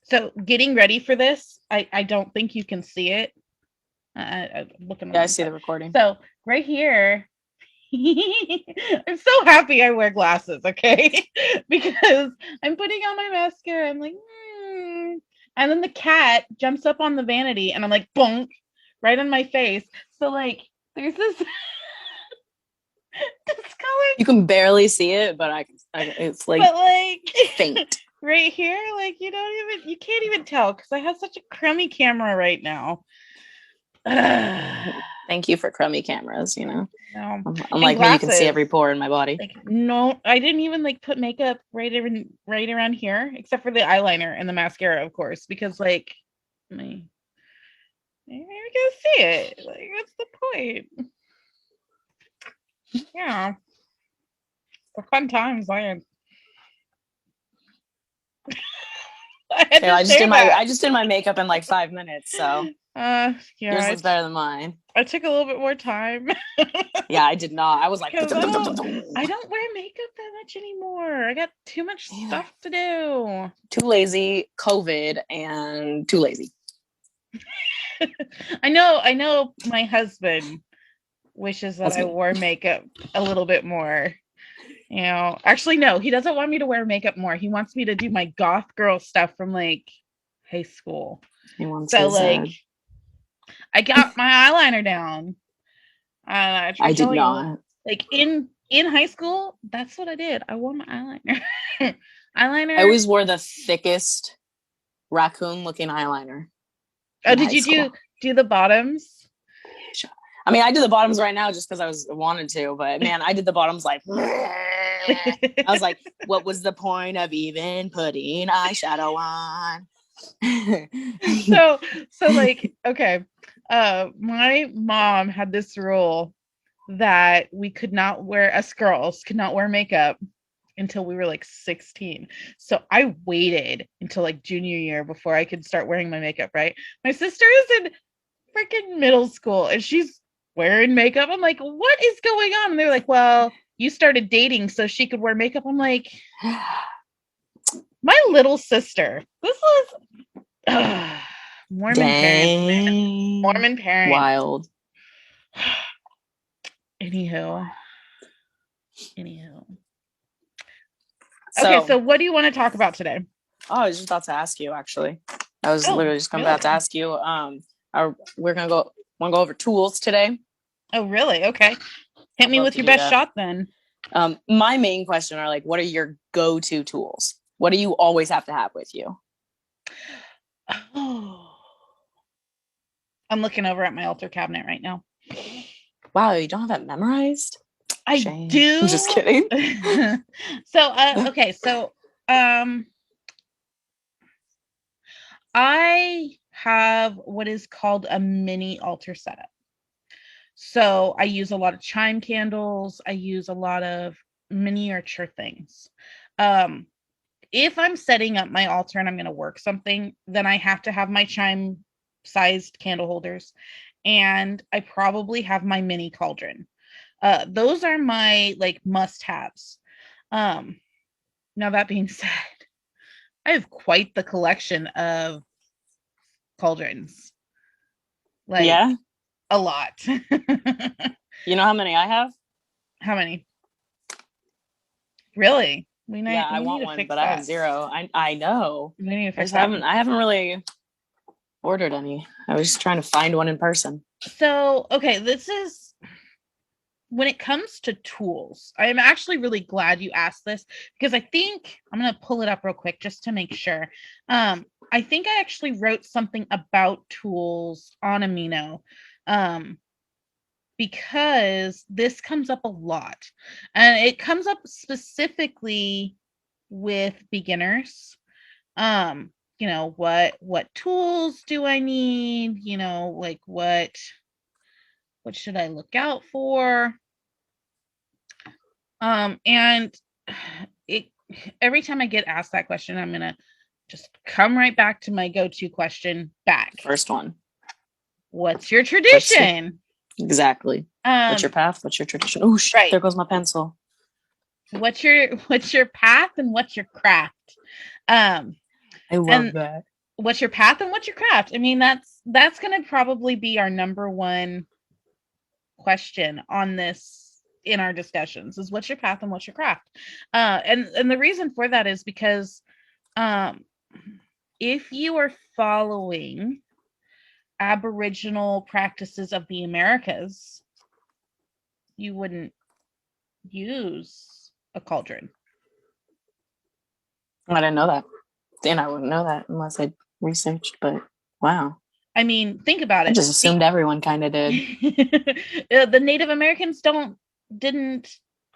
So getting ready for this, I don't think you can see it. I'm looking on the Yeah, I wrong see side. the recording. So right here, I'm so happy I wear glasses, okay? Because I'm putting on my mascara. I'm like, and then the cat jumps up on the vanity, and I'm like, bonk, right on my face. So like, there's this discolored, You can barely see it, but it's like but like faint. right here, like you can't even tell because I have such a crummy camera right now. Thank you for crummy cameras, you know. No, and Unlike me, you can see glasses. every pore in my body. Like no, I didn't even like put makeup right around here, except for the eyeliner and the mascara, of course, because like my you're gonna see it. Like what's the point? Yeah, for fun times. I had Okay, to I just did share my that. I just did my makeup in like 5 minutes, so yours Yeah, looks better than mine. I took a little bit more time Yeah, I did not. I was like, because I don't wear makeup that much anymore. I got too much yeah, stuff to do. too lazy, COVID, and too lazy. I know my husband wishes that That's I me. wore makeup a little bit more. You know, actually, no, he doesn't want me to wear makeup more. He wants me to do my goth girl stuff from like high school. He wants So, his. like, I got my eyeliner down. I I tried did telling you, not. like in high school, that's what I did. I wore my eyeliner. I eyeliner. always wore the thickest raccoon-looking eyeliner Oh, in did high you school. do the bottoms? I mean, I did the bottoms right now just because I wanted to, but man, I did the bottoms like I was like, what was the point of even putting eyeshadow on? so like okay, my mom had this rule that we could not wear us girls could not wear makeup until we were like 16. So I waited until like junior year before I could start wearing my makeup, right? My sister is in freaking middle school and she's wearing makeup. I'm like, what is going on? And they're like, well, you started dating so she could wear makeup. I'm like, my little sister. This was Mormon parents, man. Dang. Mormon parents. Wild. Anywho, anywho. Okay, So, so what do you want to talk about today? I was just about to ask you actually. I was Oh, literally just coming about to really? ask you. We're gonna go want to go over tools today. Oh, really? Okay. Hit I'd me love with to your do best that. shot then. My main question are like, what are your go-to tools? What do you always have to have with you? Oh, I'm looking over at my altar cabinet right now. Wow, you don't have that memorized? I Shame. I'm just do. kidding. Okay. So, um, I have what is called a mini altar setup. So I use a lot of chime candles. I use a lot of miniature things. Um, if I'm setting up my altar and I'm going to work something, then I have to have my chime sized candle holders and I probably have my mini cauldron. Those are my like must haves. Um, Now, that being said, I have quite the collection of cauldrons, like Yeah. a lot. You know how many I have? How many? Really? Yeah, I We need want to one, fix but I have that. zero. I know. We need to I fix just that. haven't really ordered any. I was just trying to find one in person. So, okay, this is when it comes to tools. I am actually really glad you asked this because I think I'm going to pull it up real quick just to make sure. I think I actually wrote something about tools on Amino. Um, because this comes up a lot and it comes up specifically with beginners. What tools do I need? Like what should I look out for? And it every time I get asked that question, I'm gonna just come right back to my go-to question back. First one. What's your What's your tradition? exactly? What's your Um, path? What's your tradition? Oh, right. there goes my pencil. What's your path and what's your craft? Um, I love And that. what's your path and what's your craft? I mean, that's going to probably be our number one question on this in our discussions is what's your path and what's your craft. And the reason for that is because um, if you are following Aboriginal practices of the Americas, you wouldn't use a cauldron. I didn't know that. And I wouldn't know that unless I researched, but wow. I mean, think about I it. just assumed everyone kind of did. The Native Americans didn't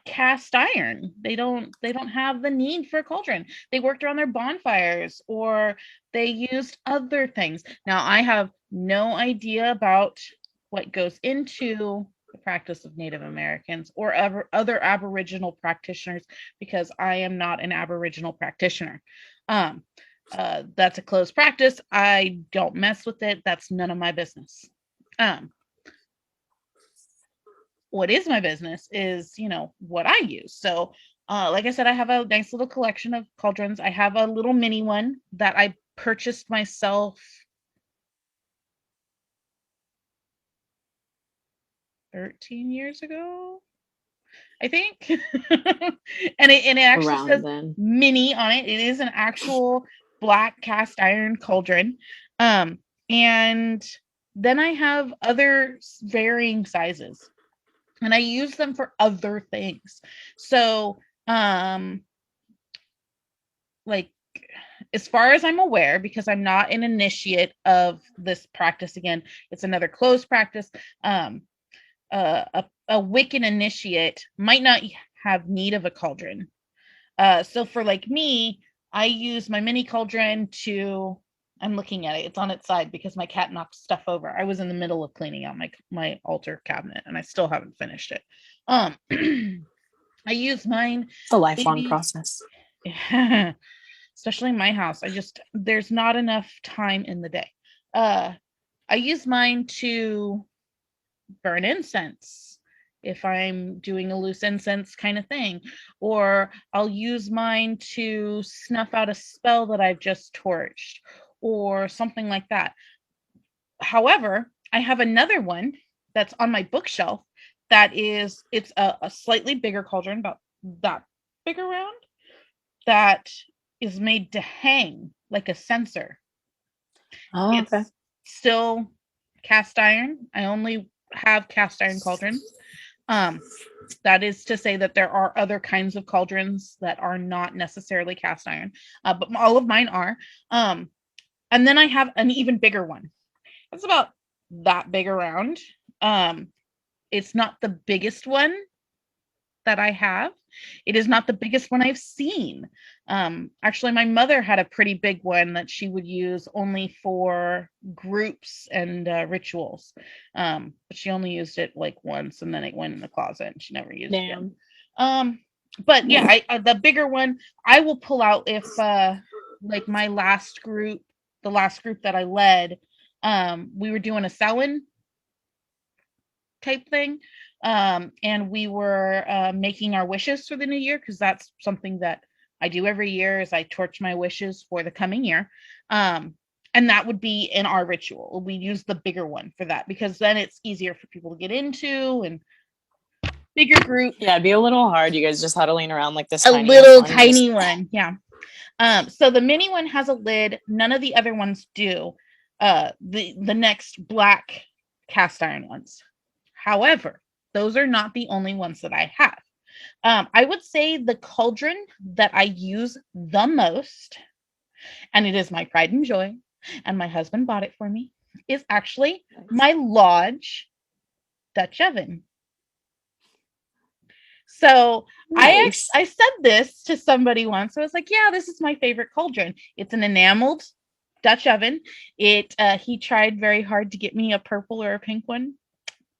cast iron. They don't have the need for a cauldron. They worked around their bonfires or they used other things. Now, I have no idea about what goes into the practice of Native Americans or other Aboriginal practitioners because I am not an Aboriginal practitioner. Um, that's a closed practice. I don't mess with it. That's none of my business. Um, what is my business is, what I use. So, like I said, I have a nice little collection of cauldrons. I have a little mini one that I purchased myself 13 years ago, I think. and it actually Around says then. mini on it. It is an actual black cast iron cauldron. And then I have other varying sizes and I use them for other things. So, like as far as I'm aware, because I'm not an initiate of this practice again, it's another closed practice. A Wiccan initiate might not have need of a cauldron. So for like me, I use my mini cauldron to. I'm looking at it. It's on its side because my cat knocked stuff over. I was in the middle of cleaning out my altar cabinet, and I still haven't finished it. I use mine. It's a lifelong Maybe, process. especially in my house. There's not enough time in the day. Uh, I use mine to burn incense if I'm doing a loose incense kind of thing, or I'll use mine to snuff out a spell that I've just torched, or something like that. However, I have another one that's on my bookshelf it's a slightly bigger cauldron, about that big around, that is made to hang like a censer. Oh, okay. It's still cast iron. I only have cast iron cauldrons. Um, that is to say that there are other kinds of cauldrons that are not necessarily cast iron, but all of mine are. And then I have an even bigger one. It's about that big around. Um, it's not the biggest one that I have. It is not the biggest one I've seen. Actually, my mother had a pretty big one that she would use only for groups and rituals. But she only used it like once and then it went in the closet and she never used it again. Damn. But yeah, the bigger one I will pull out if like my the last group that I led, we were doing a Samhain type thing. And we were making our wishes for the new year because that's something that I do every year is I torch my wishes for the coming year. And that would be in our ritual. We use the bigger one for that because then it's easier for people to get into and bigger group. Yeah, it'd be a little hard. You guys just huddling around like this A tiny little one. tiny Just one. Yeah. So the mini one has a lid. None of the other ones do. The next black cast iron ones. However, those are not the only ones that I have. I would say the cauldron that I use the most, and it is my pride and joy, and my husband bought it for me, is actually my Lodge Dutch oven. So nice. I said this to somebody once. I was like, "Yeah, this is my favorite cauldron. It's an enameled Dutch oven. He tried very hard to get me a purple or a pink one,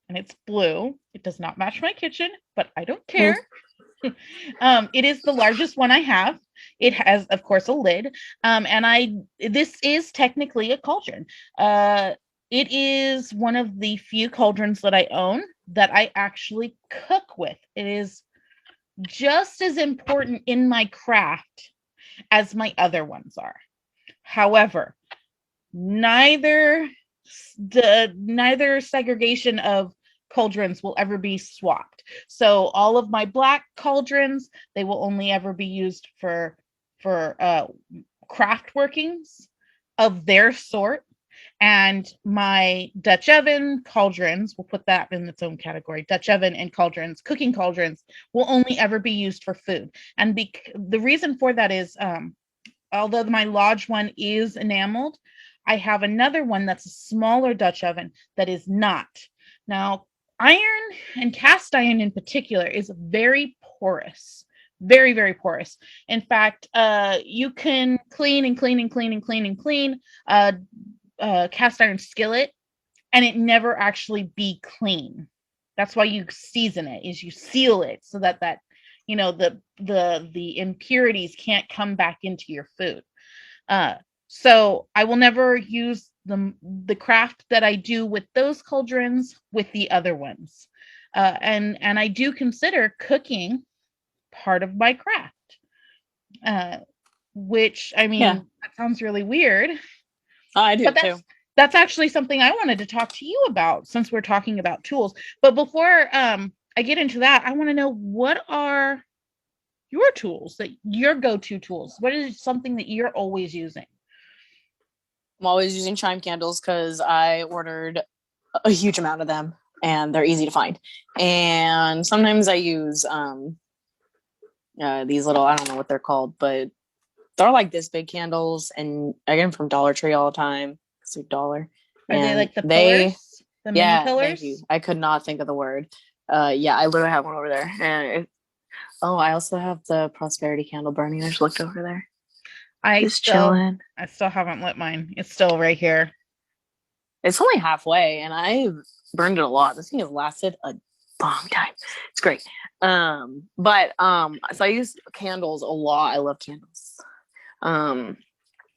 and it's blue. It does not match my kitchen, but I don't care. It is the largest one I have. It has, of course, a lid. And this is technically a cauldron. It is one of the few cauldrons that I own that I actually cook with. It is just as important in my craft as my other ones are. However, neither neither segregation of cauldrons will ever be swapped. So all of my black cauldrons, they will only ever be used for craft workings of their sort. And my Dutch oven cauldrons, we'll put that in its own category. Dutch oven and cauldrons, cooking cauldrons, will only ever be used for food. And the reason for that is, although my Lodge one is enameled, I have another one that's a smaller Dutch oven that is not. Now, iron and cast iron in particular is very porous, very, very porous. In fact, you can clean and clean and clean and clean and clean cast iron skillet, and it never actually be clean. That's why you season it, is you seal it so that the impurities can't come back into your food. So I will never use the craft that I do with those cauldrons with the other ones. And I do consider cooking part of my craft. Which, I mean, that sounds really weird. I do but too. That's actually something I wanted to talk to you about, since we're talking about tools. But before I get into that, I want to know, what are your tools, that your go-to tools? What is something that you're always using? I'm always using chime candles because I ordered a huge amount of them and they're easy to find. And sometimes I use these little, I don't know what they're called, but they're like this big candles, and I get them from Dollar Tree all the time. It's $1. Are they like the they pillars? The mini pillars? Thank you. I could not think of the word. Yeah, I literally have one over there. And I also have the prosperity candle burning. I just looked over there. Just chilling. I still haven't lit mine. It's still right here. It's only halfway, and I've burned it a lot. This thing has lasted a long time. It's great. So I use candles a lot. I love candles. And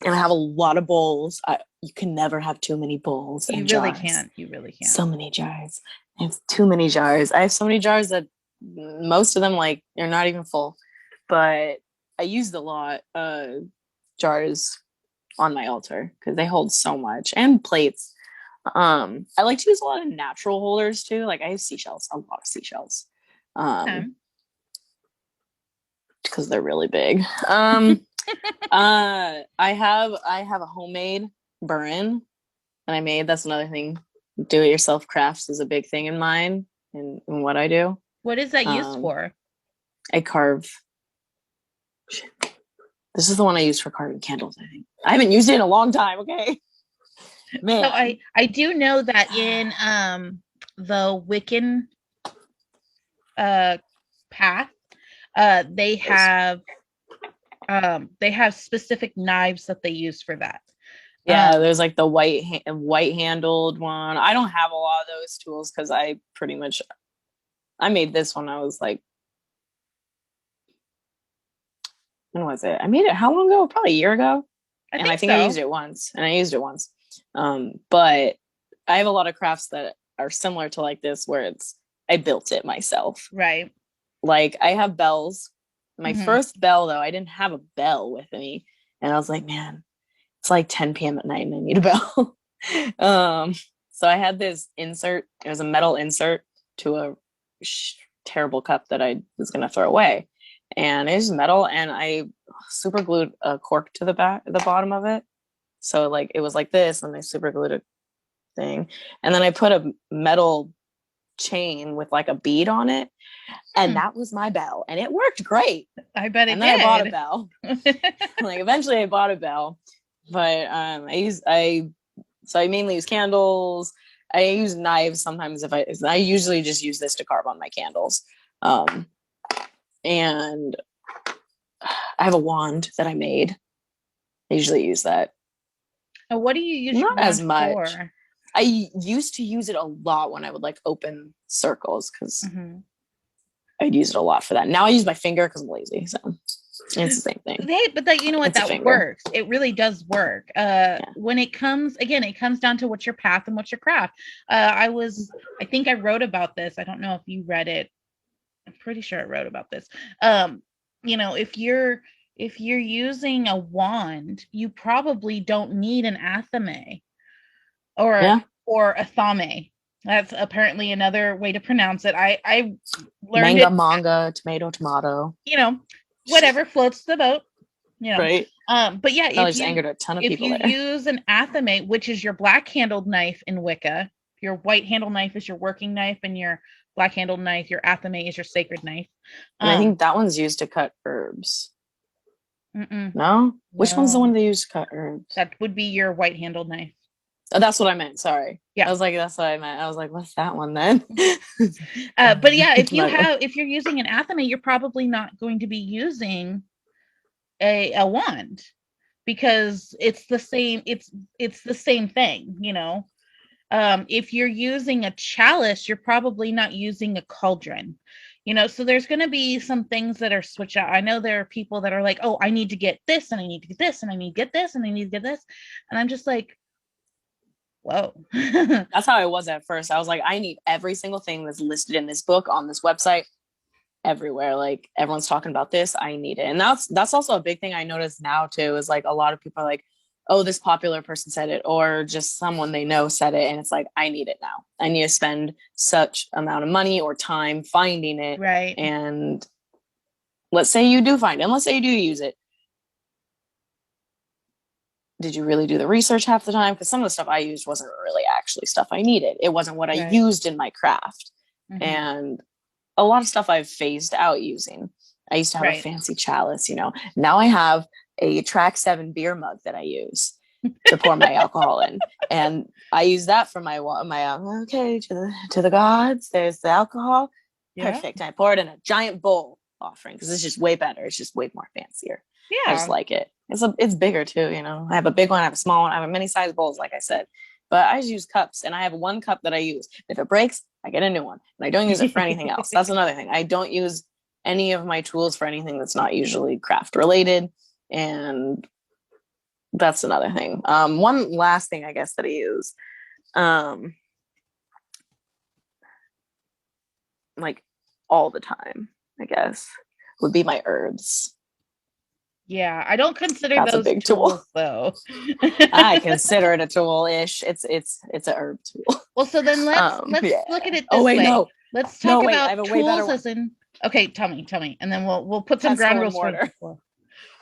I have a lot of bowls. You can never have too many bowls. You really can't. You really can't. So many jars. I have too many jars. I have so many jars that most of them, like, they're not even full. But I used a lot jars on my altar because they hold so much, and plates. I like to use a lot of natural holders too. Like, I have seashells, a lot of seashells. Because they're really big. I have a homemade burn that I made. That's another thing. Do-it-yourself crafts is a big thing in mine and in what I do. What is that used for? I carve. Shit. This is the one I use for carving candles, I think. I haven't used it in a long time, okay? Man. So I do know that in the Wiccan path, they have specific knives that they use for that. Yeah, there's like the white handled one. I don't have a lot of those tools because I made this when I was like, when was it? I made it how long ago? Probably a year ago. I think I used it once. But I have a lot of crafts that are similar to like this, where I built it myself. Right. Like, I have bells. My first bell, though, I didn't have a bell with me. And I was like, man, it's like 10 p.m. at night and I need a bell. So I had this insert. It was a metal insert to a terrible cup that I was going to throw away. And it was metal, and I super glued a cork to the bottom of it. So like, it was like this, and I super glued a thing. And then I put a metal chain with like a bead on it, and that was my bell, and it worked great. I bet it did. And then I bought a bell. Like, eventually I bought a bell, but I mainly use candles. I use knives sometimes. I usually just use this to carve on my candles. And I have a wand that I made. I usually use that. And what do you use? Not as much. For? I used to use it a lot when I would like open circles, because I'd use it a lot for that. Now I use my finger because I'm lazy. So it's the same thing. But you know what? That works. It really does work. When it comes down to what's your path and what's your craft. I think I wrote about this. I don't know if you read it. I'm pretty sure I wrote about this. If you're if you're using a wand, you probably don't need an athame or Yeah. a thame. That's apparently another way to pronounce it. I learned Manga, it, manga, tomato, tomato. you know, whatever floats the boat, you know. Right. But yeah, Probably just angered a ton of if people you there. use an athame, which is your black handled knife in Wicca, your white handled knife is your working knife, and your black handled knife, your athame, is your sacred knife. And I think that one's used to cut herbs. Mm-mm, No? Which one's the no, one they use to cut herbs? that would be your white handled knife. Oh, that's what I meant. Sorry. I Yeah. was like, that's what I meant. I was like, what's that one then? But yeah, My if you're using an athame, you're probably not going to be using a wand, because it's the same, it's the same thing, you know. If you're using a chalice, you're probably not using a cauldron, you know. So there's going to be some things that are switched out. I know there are people that are like, oh, I need to get this, and I need to get this, and I need to get this, and I need to get this, and I'm just like, whoa. That's how I was at first. I was like, I need every single thing that's listed in this book on this website everywhere. Like everyone's talking about this, I need it. And that's also a big thing I notice now too, is like a lot of people are like, oh, this popular person said it, or just someone they know said it, and it's like, I need it now. I need to spend such amount of money or time finding it. Right. And let's say you do find it, and let's say you do use it. Did you really do the research half the time? Because some of the stuff I used wasn't really actually stuff I needed. It wasn't what I Right. used in my craft. Mm-hmm. And a lot of stuff I've phased out using. I used to have a fancy chalice, you know. Now I have a Track 7 beer mug that I use to pour my alcohol in. And I use that for my okay, to the gods. There's the alcohol. Yeah. Perfect. And I pour it in a giant bowl offering, because it's just way better. It's just way more fancier. Yeah. I just like it. It's bigger too, you know. I have a big one, I have a small one, I have many size bowls, like I said. But I just use cups, and I have one cup that I use. If it breaks, I get a new one, and I don't use it for anything else. That's another thing. I don't use any of my tools for anything that's not usually craft related, and that's another thing. One last thing, I guess, that I use, like all the time, I guess, would be my herbs. Yeah, I don't consider that's those a big tools, tool though. I consider it a tool-ish. It's a herb tool. Well, so then let's look at it this way. No. Let's talk about I have a tools way better one. as in. Okay, tell me, and then we'll put some Pestle ground rules for.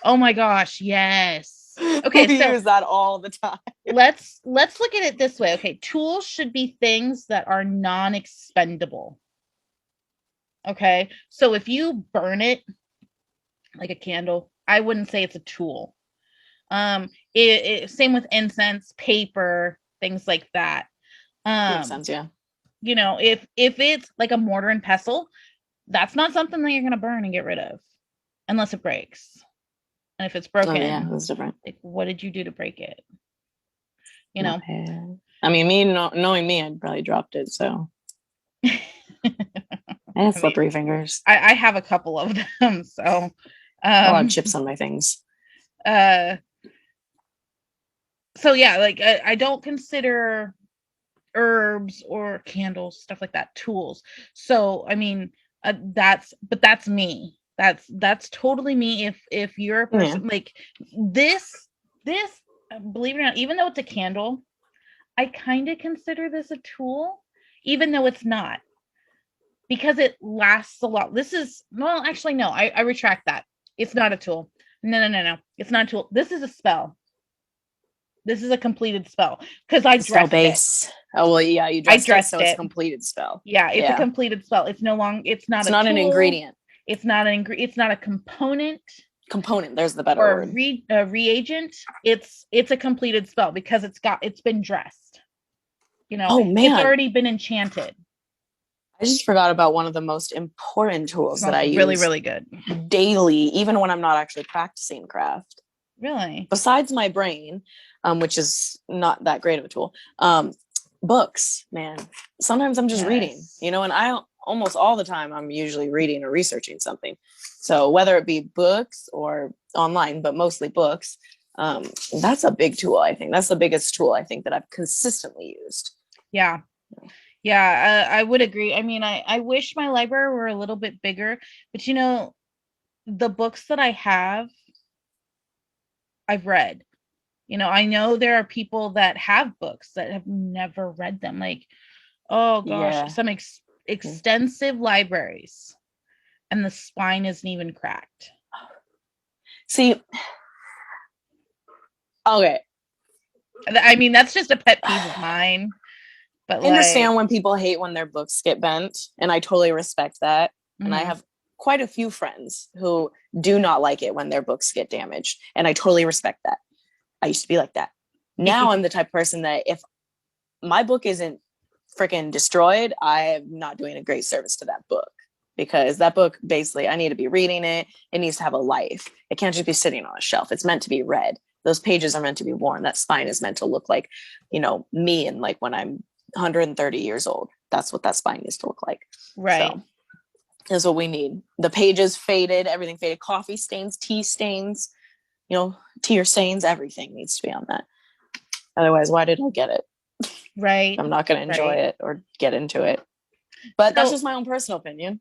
Oh my gosh, yes. Okay, we so use that all the time. let's look at it this way. Okay, tools should be things that are non-expendable. Okay, so if you burn it like a candle, I wouldn't say it's a tool. Same with incense, paper, things like that. Makes sense, yeah. You know, if it's like a mortar and pestle, that's not something that you're gonna burn and get rid of, unless it breaks. And if it's broken, that's different. Like, what did you do to break it? You know. I mean, knowing me, I'd probably dropped it. So I have slippery fingers. I have a couple of them, so a lot of chips on my things. So yeah, like I don't consider herbs or candles, stuff like that, tools. So I mean, that's me. That's totally me. If you're a person like this, believe it or not, even though it's a candle, I kind of consider this a tool, even though it's not, because it lasts a lot. This is, well, actually, no, I retract that. It's not a tool. No. It's not a tool. This is a spell. This is a completed spell, because I dressed base. It. Oh well, yeah, you dressed it, so it's a completed spell. Yeah, it's a completed spell. It's no longer. It's not an ingredient. It's not an It's not a component. There's the better word. A reagent. It's a completed spell, because it's been dressed. You know. Oh man, it's already been enchanted. I just forgot about one of the most important tools that I use. Really good daily, even when I'm not actually practicing craft. Really? Besides my brain, which is not that great of a tool. Books, man. Sometimes I'm just reading, you know, and I almost all the time I'm usually reading or researching something. So whether it be books or online, but mostly books, that's a big tool. I think that's the biggest tool I think that I've consistently used. Yeah. Yeah, I would agree. I mean, I wish my library were a little bit bigger, but you know, the books that I have, I've read. I know there are people that have books that have never read them. Like, oh gosh, Yeah. some extensive libraries, and the spine isn't even cracked. See, okay. I mean, that's just a pet peeve of mine. But I understand like, when people hate when their books get bent, and I totally respect that. And I mhm. have quite a few friends who do not like it when their books get damaged, and I totally respect that. I used to be like that. Now I'm the type of person that if my book isn't freaking destroyed, I am not doing a great service to that book, because that book, basically, I need to be reading it. It needs to have a life. It can't just be sitting on a shelf. It's meant to be read. Those pages are meant to be worn. That spine is meant to look like, me, and like when I'm 130 years old. That's what that spine needs to look like. Right. So is what we need. The pages faded, everything faded, coffee stains, tea stains, tear stains, everything needs to be on that. Otherwise, why did I get it? Right. I'm not going to enjoy Right. it or get into it. But that's So, just my own personal opinion.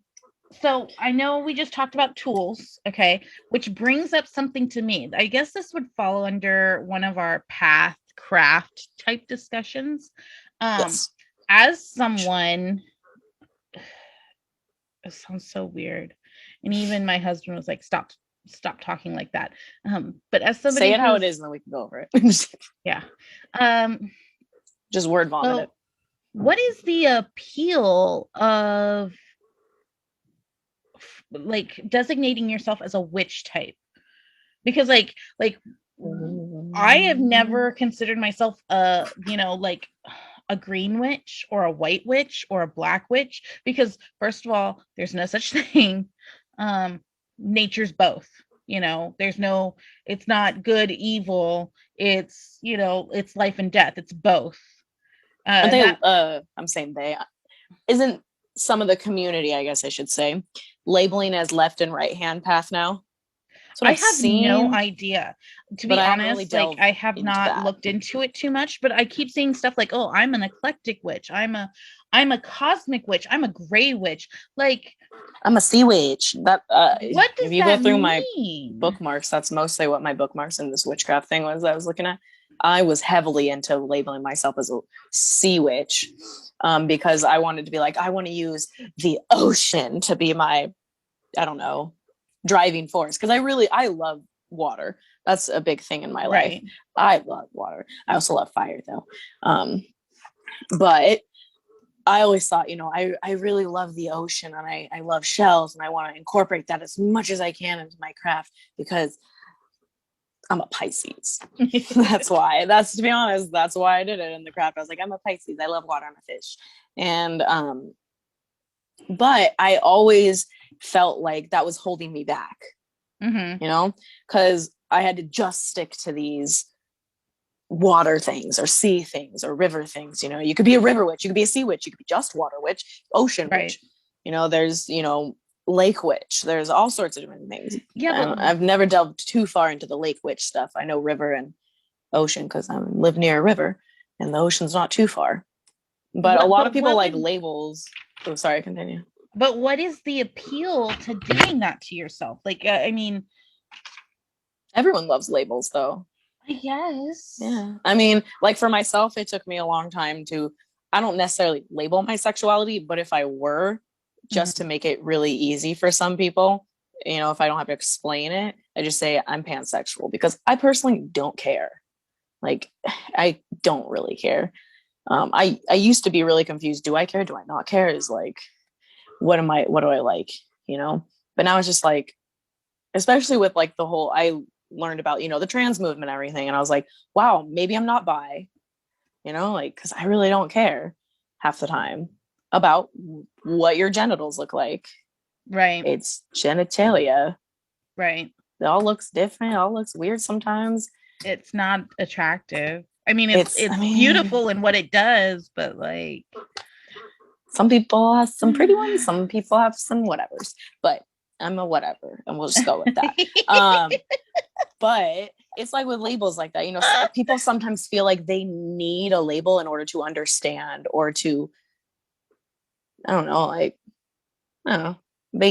so I know we just talked about tools, okay, which brings up something to me. I guess this would fall under one of our path craft type discussions. Um, Yes. as someone, it sounds so weird, and even my husband was like, stop talking like that. But as Say somebody it how it who's, is, and then we can go over it. yeah, um, Just word vomit it. so what is the appeal of like designating yourself as a witch type? Because like I have never considered myself like a green witch or a white witch or a black witch, because first of all, there's no such thing. um Nature's both. There's no, it's not good, evil. It's life and death. It's both. I And think that I'm saying they isn't some of the community, I guess I should say, labeling as left and right hand path now. That's what I I've have no seen, idea. To but be I haven't really honest, like delved I have into not that. looked into it too much, but I keep seeing stuff like, "Oh, I'm an eclectic witch. I'm a cosmic witch. I'm a gray witch." Like, I'm a sea witch. That what if does you go that through my mean? bookmarks, that's mostly what my bookmarks in this witchcraft thing was I was looking at. I was heavily into labeling myself as a sea witch, because I wanted to be like, I want to use the ocean to be my, I don't know, driving force. Because I love water. That's a big thing in my life. Right. I love water. I also love fire though. But I always thought, I really love the ocean, and I love shells, and I want to incorporate that as much as I can into my craft, because I'm a Pisces. That's why. That's, to be honest, that's why I did it in the craft. I was like, I'm a Pisces. I love water. I'm a fish. And but I always felt like that was holding me back, Mm-hmm. because I had to just stick to these water things or sea things or river things. You could be a river witch, you could be a sea witch, you could be just water witch, ocean Right. witch. There's lake witch. There's all sorts of different things. Yeah, but I've never delved too far into the lake witch stuff. I know river and ocean because I live near a river, and the ocean's not too far. But a what lot of but people what like would labels. Oh, sorry, continue. but what is the appeal to doing that to yourself? Like, I mean, Everyone loves labels though. I guess. Yeah. I mean, like for myself, it took me a long time to, I don't necessarily label my sexuality, but if I were, just to Mhm. make it really easy for some people, if I don't have to explain it, I just say I'm pansexual, because I personally don't care. Like, I don't really care. I used to be really confused. Do I care? Do I not care? Is like, what do I like? But now it's just like, especially with like the whole, I learned about, the trans movement and everything. And I was like, wow, maybe I'm not bi, like, cause I really don't care half the time about what your genitals look like. Right. It's genitalia. Right. It all looks different. It all looks weird sometimes. It's not attractive. I mean, it's I it's mean, beautiful in what it does, but like, some people have some pretty ones, some people have some whatevers, but I'm a whatever, and we'll just go with that. But it's like with labels like that, people sometimes feel like they need a label in order to understand or to, I don't know, like, I don't know.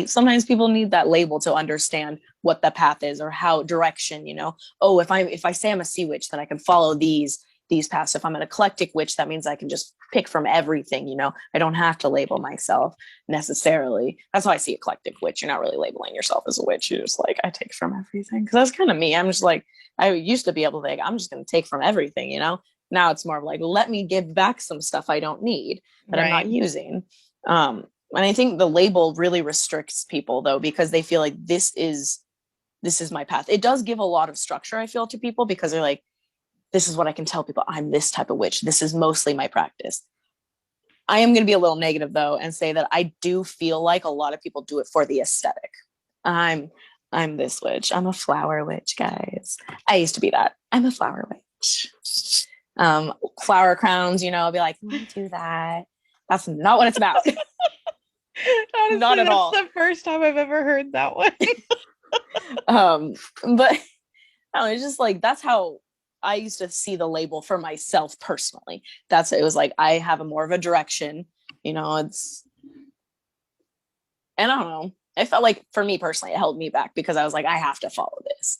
Sometimes people need that label to understand what the path is or how direction, oh, if I say I'm a sea witch, then I can follow these paths. If I'm an eclectic witch, that means I can just pick from everything. I don't have to label myself necessarily. That's how I see eclectic witch. You're not really labeling yourself as a witch. You're just like, I take from everything, because that's kind of me. I'm just like, I used to be able to think I'm just going to take from everything. Now it's more of like, let me give back some stuff I don't need, that I'm not Right. using. And I think the label really restricts people, though, because they feel like this is my path. It does give a lot of structure, I feel, to people, because they're like, this is what I can tell people. I'm this type of witch. This is mostly my practice. I am going to be a little negative, though, and say that I do feel like a lot of people do it for the aesthetic. I'm this witch. I'm a flower witch, guys. I used to be that. I'm a flower witch. Flower crowns, I'll be like, I do that. That's not what it's about. Honestly, Not at that's all. the first time I've ever heard that one. But I don't know, it's just like, that's how I used to see the label for myself personally. It was like, I have a more of a direction, it's, and I don't know. It felt like, for me personally, it held me back, because I was like, I have to follow this,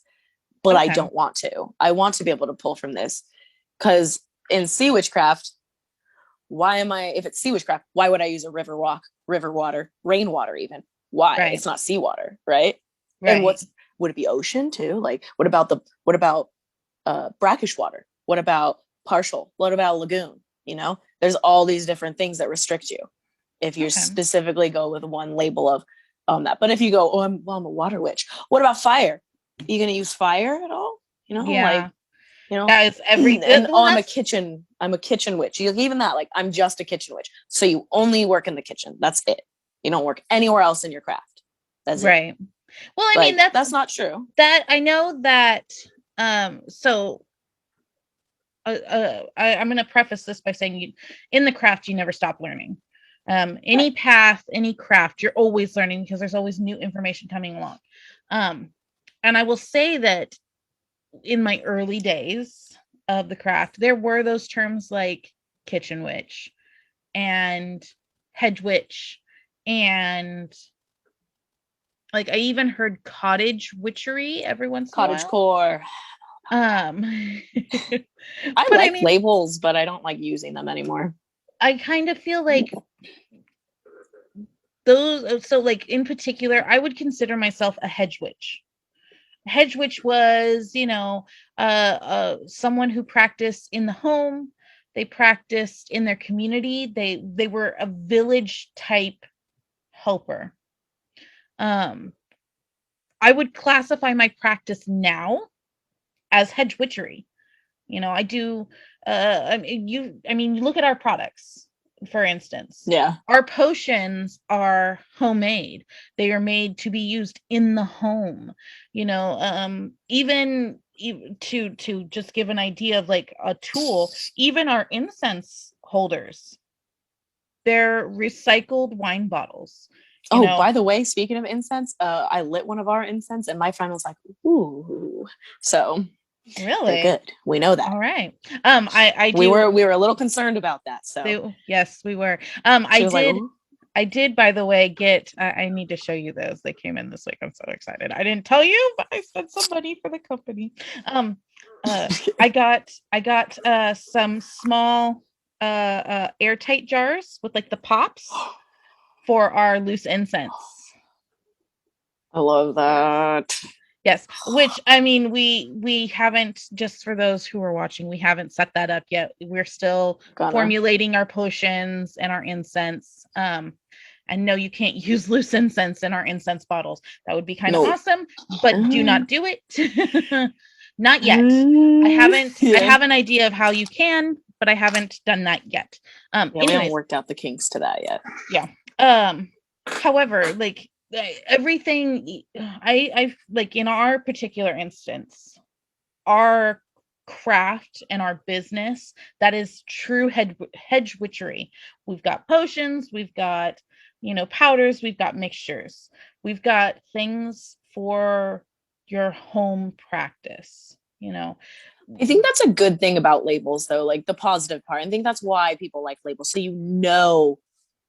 but I don't want to. I want to be able to pull from this, because in sea witchcraft, if it's sea witchcraft, why would I use a river water, rainwater even? Why? Right. It's not seawater, right? And Right. would it be ocean too? Like, what about brackish water? What about partial? What about lagoon? There's all these different things that restrict you if you specifically go with one label of that. But if you go, I'm a water witch. What about fire? Are you going to use fire at all? Yeah. Like, That is and well, I'm a kitchen witch. Even that, like, I'm just a kitchen witch. So you only work in the kitchen. That's it. You don't work anywhere else in your craft. That's right. it. Well, I mean, Like, that's not true. that I know that. So I'm going to preface this by saying, in the craft, you never stop learning. Any Right. path, any craft, you're always learning, because there's always new information coming along. And I will say that in my early days of the craft, there were those terms like kitchen witch and hedge witch, and like I even heard cottage witchery every once in a Cottage while. core. Um, I but I like mean, labels, but I don't like using them anymore. I kind of feel like those. So, like in particular, I would consider myself a hedge witch. Hedge witch was, someone who practiced in the home. They practiced in their community. They were a village type helper. Um, I would classify my practice now as hedge witchery. I do. You look at our products, for instance. Yeah. Our potions are homemade. They are made to be used in the home. Even to just give an idea of like a tool, even our incense holders, they're recycled wine bottles. By the way, speaking of incense, I lit one of our incense, and my friend was like, "Ooh," so they're Really? good. We know that. All right. I We do. were a little concerned about that. So Yes, we were. she was like, "Ooh." I did, by the way, get. I need to show you those. They came in this week. I'm so excited. I didn't tell you, but I spent some money for the company. I got some small airtight jars with like the pops for our loose incense. I love that. Yes, which I mean, we haven't, just for those who are watching, we haven't set that up yet. We're still formulating our potions and our incense. And no, you can't use loose incense in our incense bottles. That would be kind of awesome, but do not do it. Not yet. I haven't. I have an idea of how you can, but I haven't done that yet. We haven't worked out the kinks to that yet. Yeah. However, like everything, I like in our particular instance, our craft and our business, that is true hedge witchery. We've got potions, we've got powders, we've got mixtures, we've got things for your home practice. I think that's a good thing about labels, though, like the positive part. I think that's why people like labels. So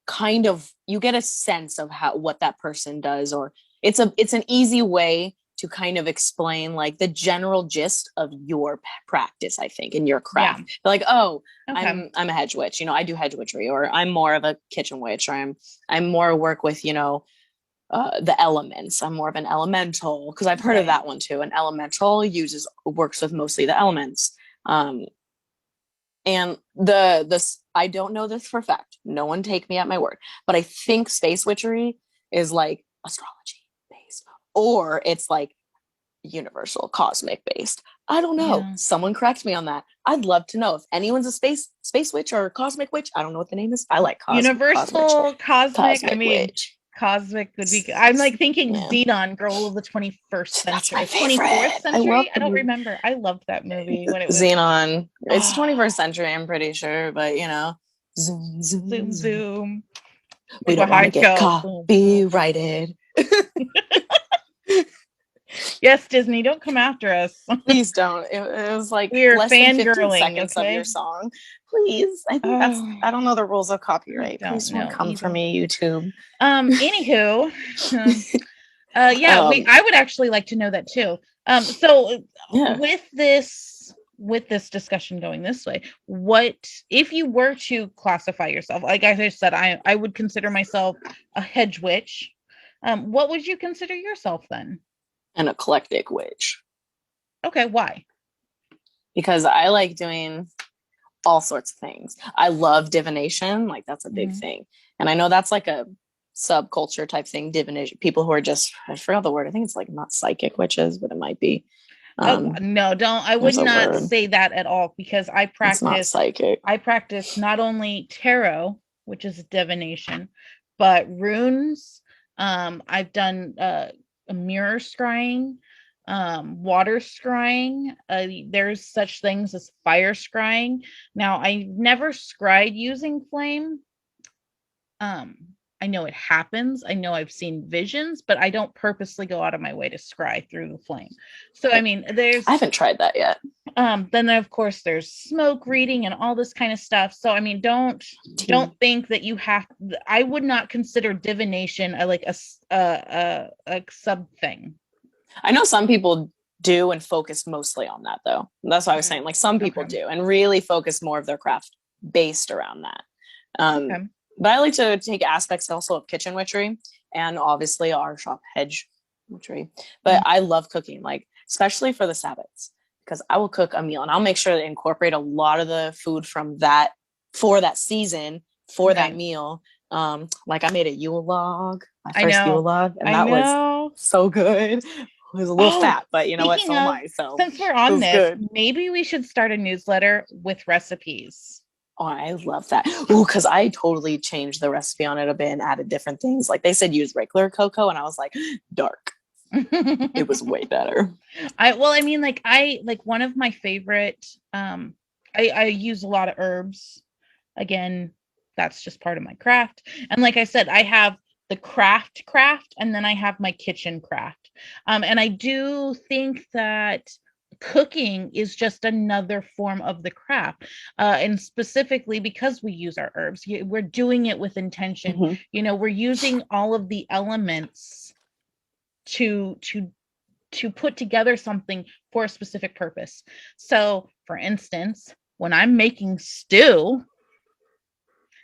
kind of, you get a sense of what that person does, or it's an easy way to kind of explain like the general gist of your practice, I think, in your Yeah. craft. Like, oh, Okay. I'm a hedge witch, I do hedge witchery, or I'm more of a kitchen witch, or I'm more work with, the elements. I'm more of an elemental, because I've heard of Right. that one too. An elemental works with mostly the elements. And I don't know this for a fact. No one take me at my word, but I think space witchery is like astrology based, or it's like universal cosmic based. I don't know. Yeah. Someone correct me on that. I'd love to know if anyone's a space witch or cosmic witch. I don't know what the name is. I like Universal cosmic. I cosmic mean, witch. cosmic would be. I'm like thinking Yeah, Xenon, Girl of the 21st that's my century, 24th favorite. I love century. I the don't movie remember. I loved that movie when it was. Xenon. It's Oh, 21st century, I'm pretty sure, but zoom, zoom, zoom, zoom. zoom. We Like don't a want to high get go. Boom, boom. copyrighted. Yes, Disney, don't come after us. Please don't. It was like We are less than 15 fangirling. seconds of your Okay. song. Please. I think Oh, I don't know the rules of I copyright. don't Please don't know come for either. me, YouTube. Anywho, yeah, Um, I would actually like to know that too. So yeah. with this discussion going this way, what if you were to classify yourself? Like I said, I would consider myself a hedge witch. What would you consider yourself then? An eclectic witch. Okay, why? Because I like doing all sorts of things. I love divination, like that's a big Mm-hmm. thing. And I know that's like a subculture type thing, divination. People who are just, I forgot the word. I think it's like not psychic witches, but it might be. Oh no, don't. I would There's a not word. say that at all because It's not psychic. I practice not only tarot, which is divination, but runes. I've done a mirror scrying, water scrying. There's such things as fire scrying. Now, I never scryed using flame. Um, I know it happens. I know I've seen visions, but I don't purposely go out of my way to scry through the flame. So I mean, I haven't tried that yet. then of course there's smoke reading and all this kind of stuff. So I mean, don't think that you have. I would not consider divination like a sub thing. I know some people do and focus mostly on that though. That's what I was saying. Like some people Okay. do and really focus more of their craft based around that. Okay. But I like to take aspects also of kitchen witchery and obviously our shop hedge witchery. But I love cooking, like especially for the Sabbaths, because I will cook a meal and I'll make sure to incorporate a lot of the food from that for that season for that meal. Like I made a Yule log, my first Yule log, and that was so good. It was a little fat, but you know what? So am I. So since we're it on was this, good. maybe we should start a newsletter with recipes. Oh, I love that. Ooh, because I totally changed the recipe on it a bit and added different things. Like they said, use regular cocoa, and I was like, dark. It was way better. I mean, like I like one of my favorite. I use a lot of herbs. Again, that's just part of my craft. And like I said, I have the craft, and then I have my kitchen craft. And I do think that cooking is just another form of the craft, and specifically because we use our herbs, we're doing it with intention. We're using all of the elements to put together something for a specific purpose. So for instance, when I'm making stew,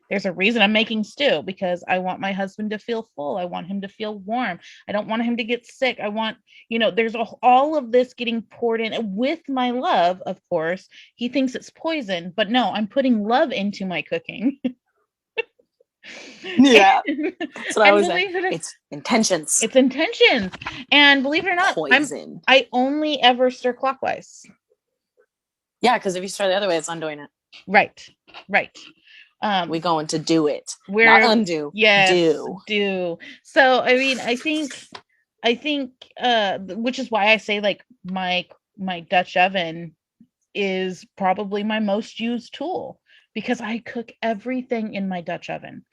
there's a reason I'm making stew, because I want my husband to feel full. I want him to feel warm. I don't want him to get sick. I want, there's all of this getting poured in with my love, of course. He thinks it's poison, but no, I'm putting love into my cooking. Yeah. So I And was believe it or it's intentions. it's intentions. And believe it or not, Poison. I only ever stir clockwise. Yeah, because if you stir the other way, it's undoing it. Right. We going to do it. We're not undo. Yes, do. So I mean, I think which is why I say like my Dutch oven is probably my most used tool, because I cook everything in my Dutch oven.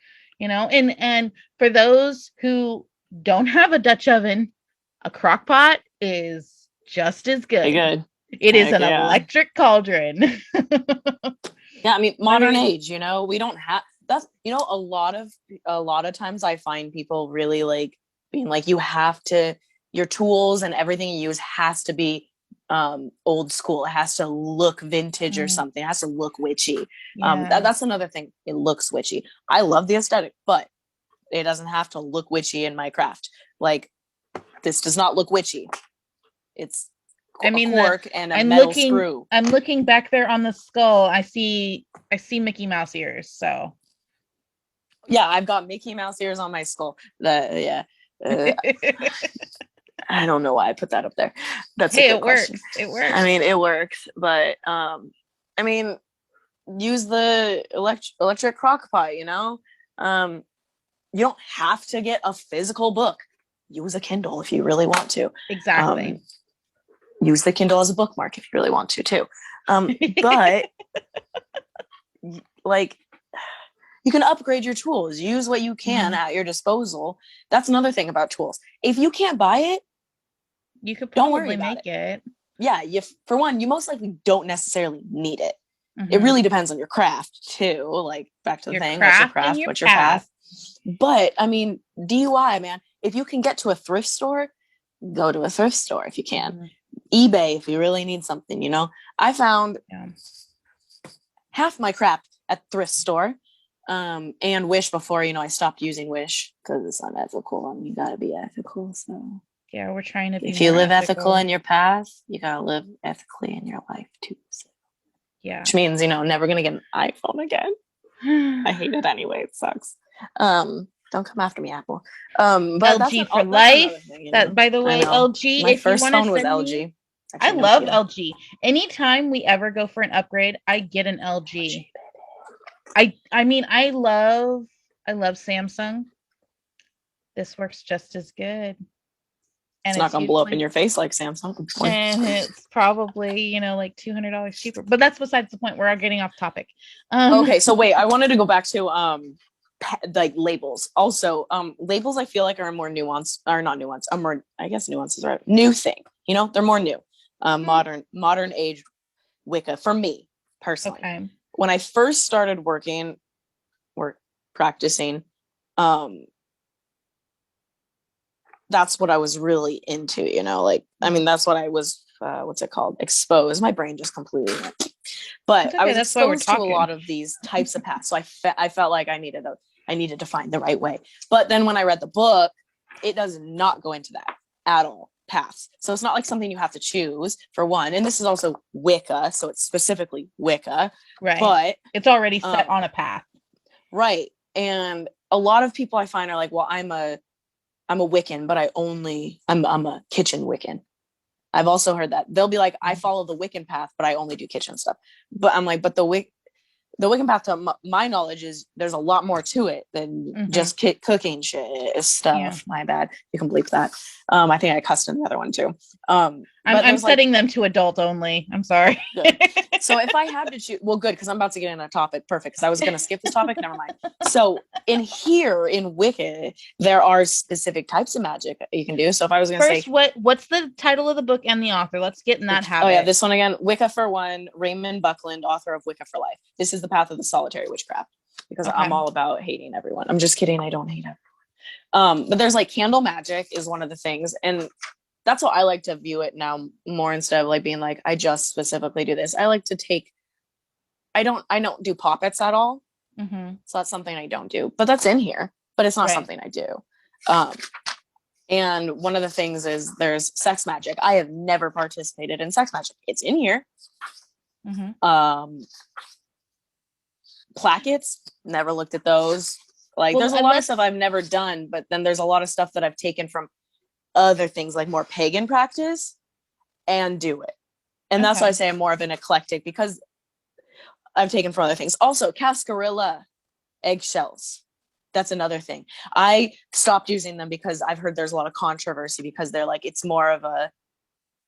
And for those who don't have a Dutch oven, a crock pot is just as good. Good. It is an electric cauldron. Yeah, I mean, modern age, we don't have that's, a lot of times I find people really like being like, you have to, your tools and everything you use has to be old school. It has to look vintage or something. It has to look witchy. Yeah. That's another thing. It looks witchy. I love the aesthetic, but it doesn't have to look witchy in my craft. Like, this does not look witchy. It's I a mean, cork and a metal screw. I'm looking back there on the skull. I see Mickey Mouse ears. So yeah, I've got Mickey Mouse ears on my skull. I don't know why I put that up there. That's a good question. It works. I mean, it works, but I mean, use the electric crock pot. You don't have to get a physical book. Use a Kindle if you really want to. Exactly. Use the Kindle as a bookmark if you really want to too. But like, you can upgrade your tools. Use what you can at your disposal. That's another thing about tools. If you can't buy it, you could probably make it. Yeah, for one, you most likely don't necessarily need it. It really depends on your craft too. Like, back to the thing, what's your craft, what's your path? But I mean, DIY, man, if you can get to a thrift store, go to a thrift store if you can. eBay if you really need something. I found half my crap at thrift store, and Wish before I stopped using Wish because it's unethical and you gotta be ethical. So yeah, we're trying to be. If you live ethical in your path, you gotta live ethically in your life too. So. Yeah, which means never gonna get an iPhone again. I hate it anyway. It sucks. Don't come after me, Apple. But LG for life. Thing, that, by the way, LG. My first phone was LG. I love LG. Anytime we ever go for an upgrade, I get an LG. I mean, I love Samsung. This works just as good. And it's not gonna blow up in your face like Samsung. And it's probably like $200 cheaper. But that's besides the point. We're getting off topic. Okay, so wait, I wanted to go back to like labels. Also, labels I feel like are a more nuanced, or not nuanced, a more, I guess nuance is right, new thing. They're more new. Modern age Wicca for me personally. Okay. When I first started practicing, that's what I was really into, like, I mean, that's what I was, what's it called? Exposed. My brain just completely went. But okay, I was exposed to a lot of these types of paths. So I felt like I needed to find the right way. But then when I read the book, it does not go into that at all. Paths. So it's not like something you have to choose for one. And this is also Wicca. So it's specifically Wicca. Right. But it's already set on a path. Right. And a lot of people I find are like, well, I'm a Wiccan, but I'm a kitchen Wiccan. I've also heard that. They'll be like, I follow the Wiccan path, but I only do kitchen stuff. But I'm like, but the Wiccan path, to my knowledge, is there's a lot more to it than just cooking shit stuff. Yeah. My bad. You can bleep that. I think I cussed in the other one too. I'm setting them to adult only. I'm sorry. So if I had to choose, well, good, because I'm about to get in a topic. Perfect. Because I was going to skip this topic. Never mind. So in Wicca, there are specific types of magic that you can do. So if I was going to say, what's the title of the book and the author? Let's get in that habit. Oh yeah, this one again. Wicca for one. Raymond Buckland, author of Wicca for Life. This is the path of the solitary witchcraft. Because I'm all about hating everyone. I'm just kidding. I don't hate everyone. But there's like candle magic is one of the things, and that's how I like to view it now more, instead of like being like, I just specifically do this. I like to take, I don't do poppets at all. So that's something I don't do, but that's in here, but it's not something I do. And one of the things is there's sex magic. I have never participated in sex magic. It's in here. Plackets, never looked at those. Like, there's a lot of stuff I've never done, but then there's a lot of stuff that I've taken from other things, like more pagan practice, and do it. And that's why I say I'm more of an eclectic, because I've taken from other things. Also, cascarilla eggshells. That's another thing. I stopped using them because I've heard there's a lot of controversy, because they're like, it's more of a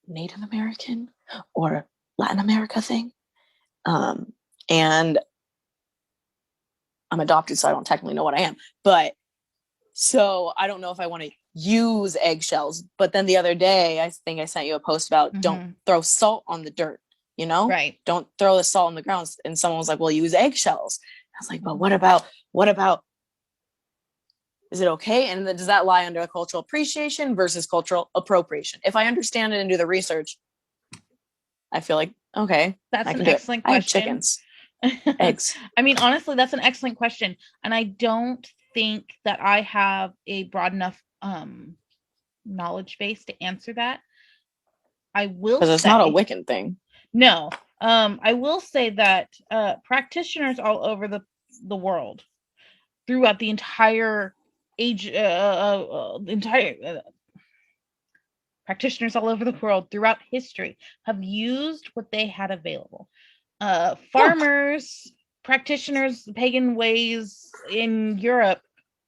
Native American or Latin America thing. And I'm adopted, so I don't technically know what I am. But so I don't know if I want to use eggshells. But then the other day, I think I sent you a post about don't throw salt on the dirt, Right. Don't throw the salt on the ground. And someone was like, well, use eggshells. was like, but what about, is it okay? And then does that lie under cultural appreciation versus cultural appropriation? If I understand it and do the research, I feel like, okay, That's I an can do it. excellent I have question. chickens, eggs. I mean, honestly, that's an excellent question. And I don't think that I have a broad enough knowledge base to answer that. I will Because it's say, not a Wiccan thing. no. I will say that practitioners all over the world, throughout the entire practitioners all over the world throughout history have used what they had available. Farmers, practitioners, pagan ways in Europe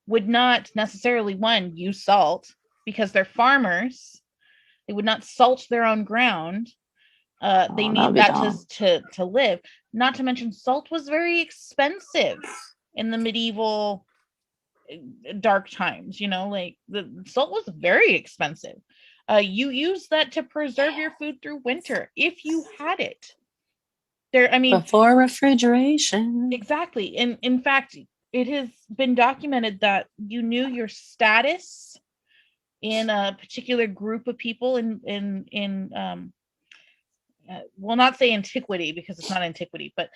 would not necessarily, one, use salt because they're farmers. They would not salt their own ground. They need that to live. Not to mention, salt was very expensive in the medieval dark times. Like the salt was very expensive. You use that to preserve your food through winter if you had it. Before refrigeration. Exactly. And in fact, it has been documented that you knew your status in a particular group of people in will not say antiquity because it's not antiquity, but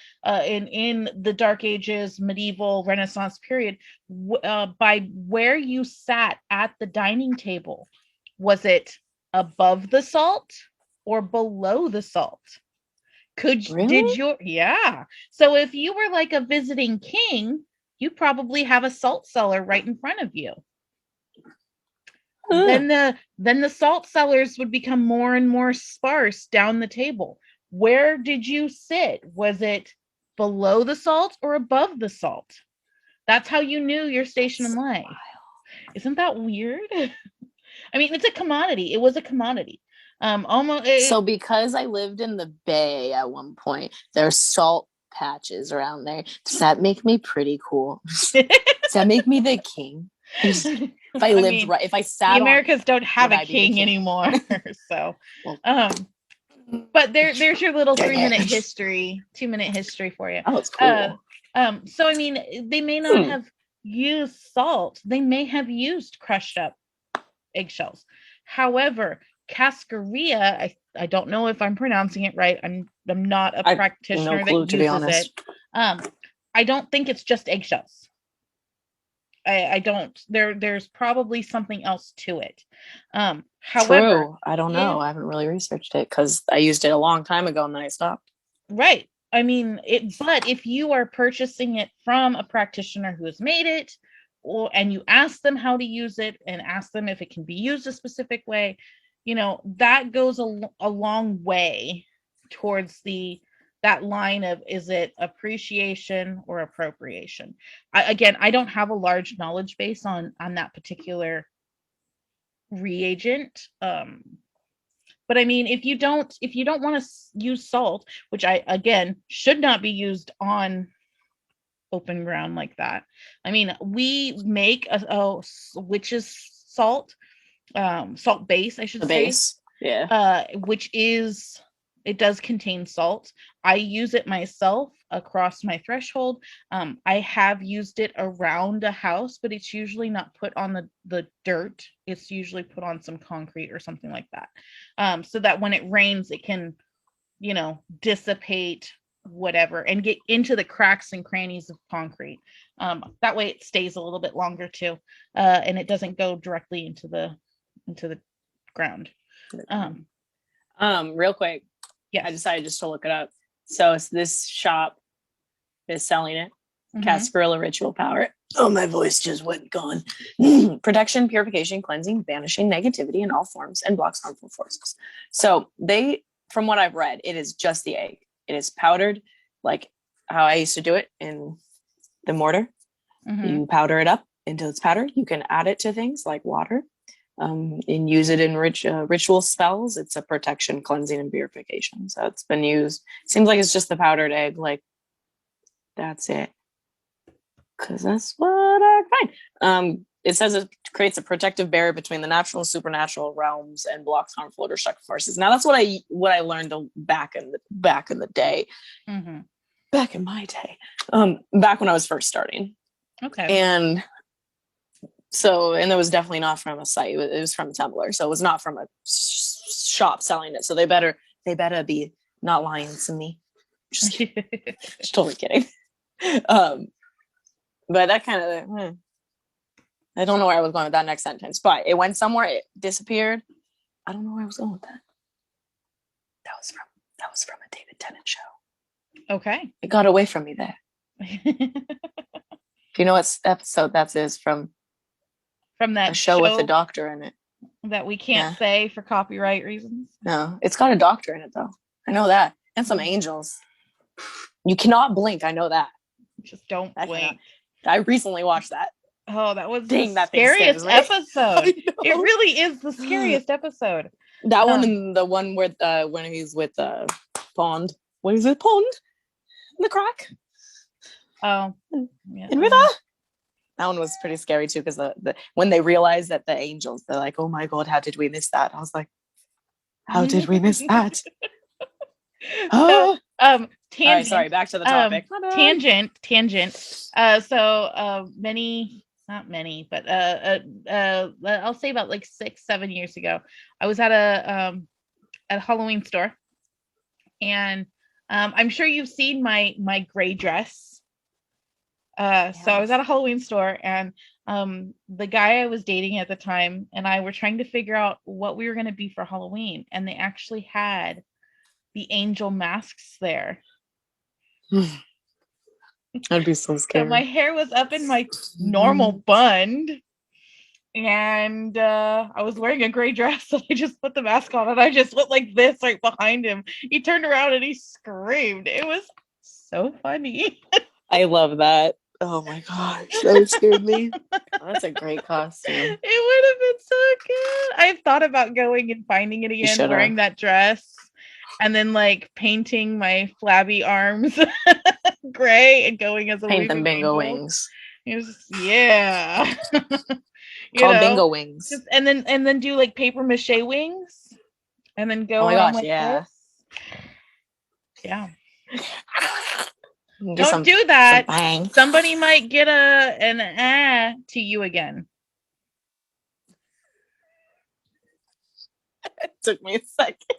in the Dark Ages, medieval, Renaissance period, by where you sat at the dining table. Was it above the salt or below the salt? Yeah. So if you were like a visiting king, you probably have a salt cellar right in front of you. Then the salt cellars would become more and more sparse down the table. Where did you sit? Was it below the salt or above the salt? That's how you knew your station in life. Isn't that weird? I mean, it's a commodity. It was a commodity. So because I lived in the Bay at one point, there's salt patches around there. Does that make me pretty cool? Does that make me the king? If I lived right, if I sat, the Americas don't have a king anymore. So, but there's your little 3-minute history, 2-minute history for you. Oh, it's cool. So I mean, they may not have used salt. They may have used crushed up eggshells. However, cascarilla, I don't know if I'm pronouncing it right. I'm not a practitioner that uses it. I don't think it's just eggshells. I don't. There's probably something else to it. However, true. I don't know. I haven't really researched it because I used it a long time ago and then I stopped. Right. I mean, but if you are purchasing it from a practitioner who has made it, and you ask them how to use it and ask them if it can be used a specific way, that goes a long way towards that line of, is it appreciation or appropriation? I don't have a large knowledge base on that particular reagent. But I mean, if you don't want to use salt, which again should not be used on open ground like that. I mean, we make a witch's salt, salt base, I should say. Yeah. Which it does contain salt. I use it myself across my threshold. I have used it around a house, but it's usually not put on the dirt. It's usually put on some concrete or something like that. So that when it rains, it can, dissipate whatever and get into the cracks and crannies of concrete. That way it stays a little bit longer too. And it doesn't go directly into the ground. Real quick. Yeah, I decided just to look it up. So it's this shop is selling it. Cascarilla Ritual Power. Oh, my voice just went gone. Protection, purification, cleansing, banishing negativity in all forms and blocks harmful forces. So from what I've read, it is just the egg. It is powdered like how I used to do it in the mortar. You powder it up until it's powdered. You can add it to things like water. And use it in ritual spells. It's a protection, cleansing, and purification. So it's been used. Seems like it's just the powdered egg. Like that's it. Because that's what I find. It says it creates a protective barrier between the natural and supernatural realms and blocks harmful or destructive forces. Now that's what I learned back in the day. back in my day, back when I was first starting. Okay. And there was definitely not from a site. It was from Tumblr. So it was not from a shop selling it. So they better be not lying to me. Just totally kidding. But that kind of, I don't know where I was going with that next sentence, but it went somewhere. It disappeared. I don't know where I was going with that. That was from a David Tennant show. Okay. It got away from me there. Do you know what episode that is from? From that a show with a doctor in it that we can't say for copyright reasons. No, it's got a doctor in it though. I know that, and some angels. You cannot blink. I know that. Just don't blink. I recently watched that. Oh, that was the scariest episode. It really is the scariest episode. That one and the one where when he's with Pond. What is it? Pond? In the crack? Oh. Yeah. In river? That one was pretty scary too, because when they realized that the angels, they're like, oh my God, how did we miss that? I was like, how did we miss that? So, tangent. Right, sorry, back to the topic. Tangent. Not many, but I'll say about like 6-7 years ago, I was at a Halloween store, and I'm sure you've seen my gray dress. So I was at a Halloween store, and the guy I was dating at the time and I were trying to figure out what we were going to be for Halloween, and they actually had the angel masks there. I'd be so scared. So my hair was up in my normal bun, and I was wearing a gray dress, and I just put the mask on, and I just went like this right behind him. He turned around and he screamed. It was so funny. I love that. Oh my gosh, that scared me. That's a great costume. It would have been so good. I've thought about going and finding it again, wearing that dress, and then like painting my flabby arms gray and going as a paint them bingo angel. wings. Yeah. Called bingo wings. Just, and then do like paper mache wings, and then go around like this. Yeah. Don't do that. Somebody might get an to you again. It took me a second.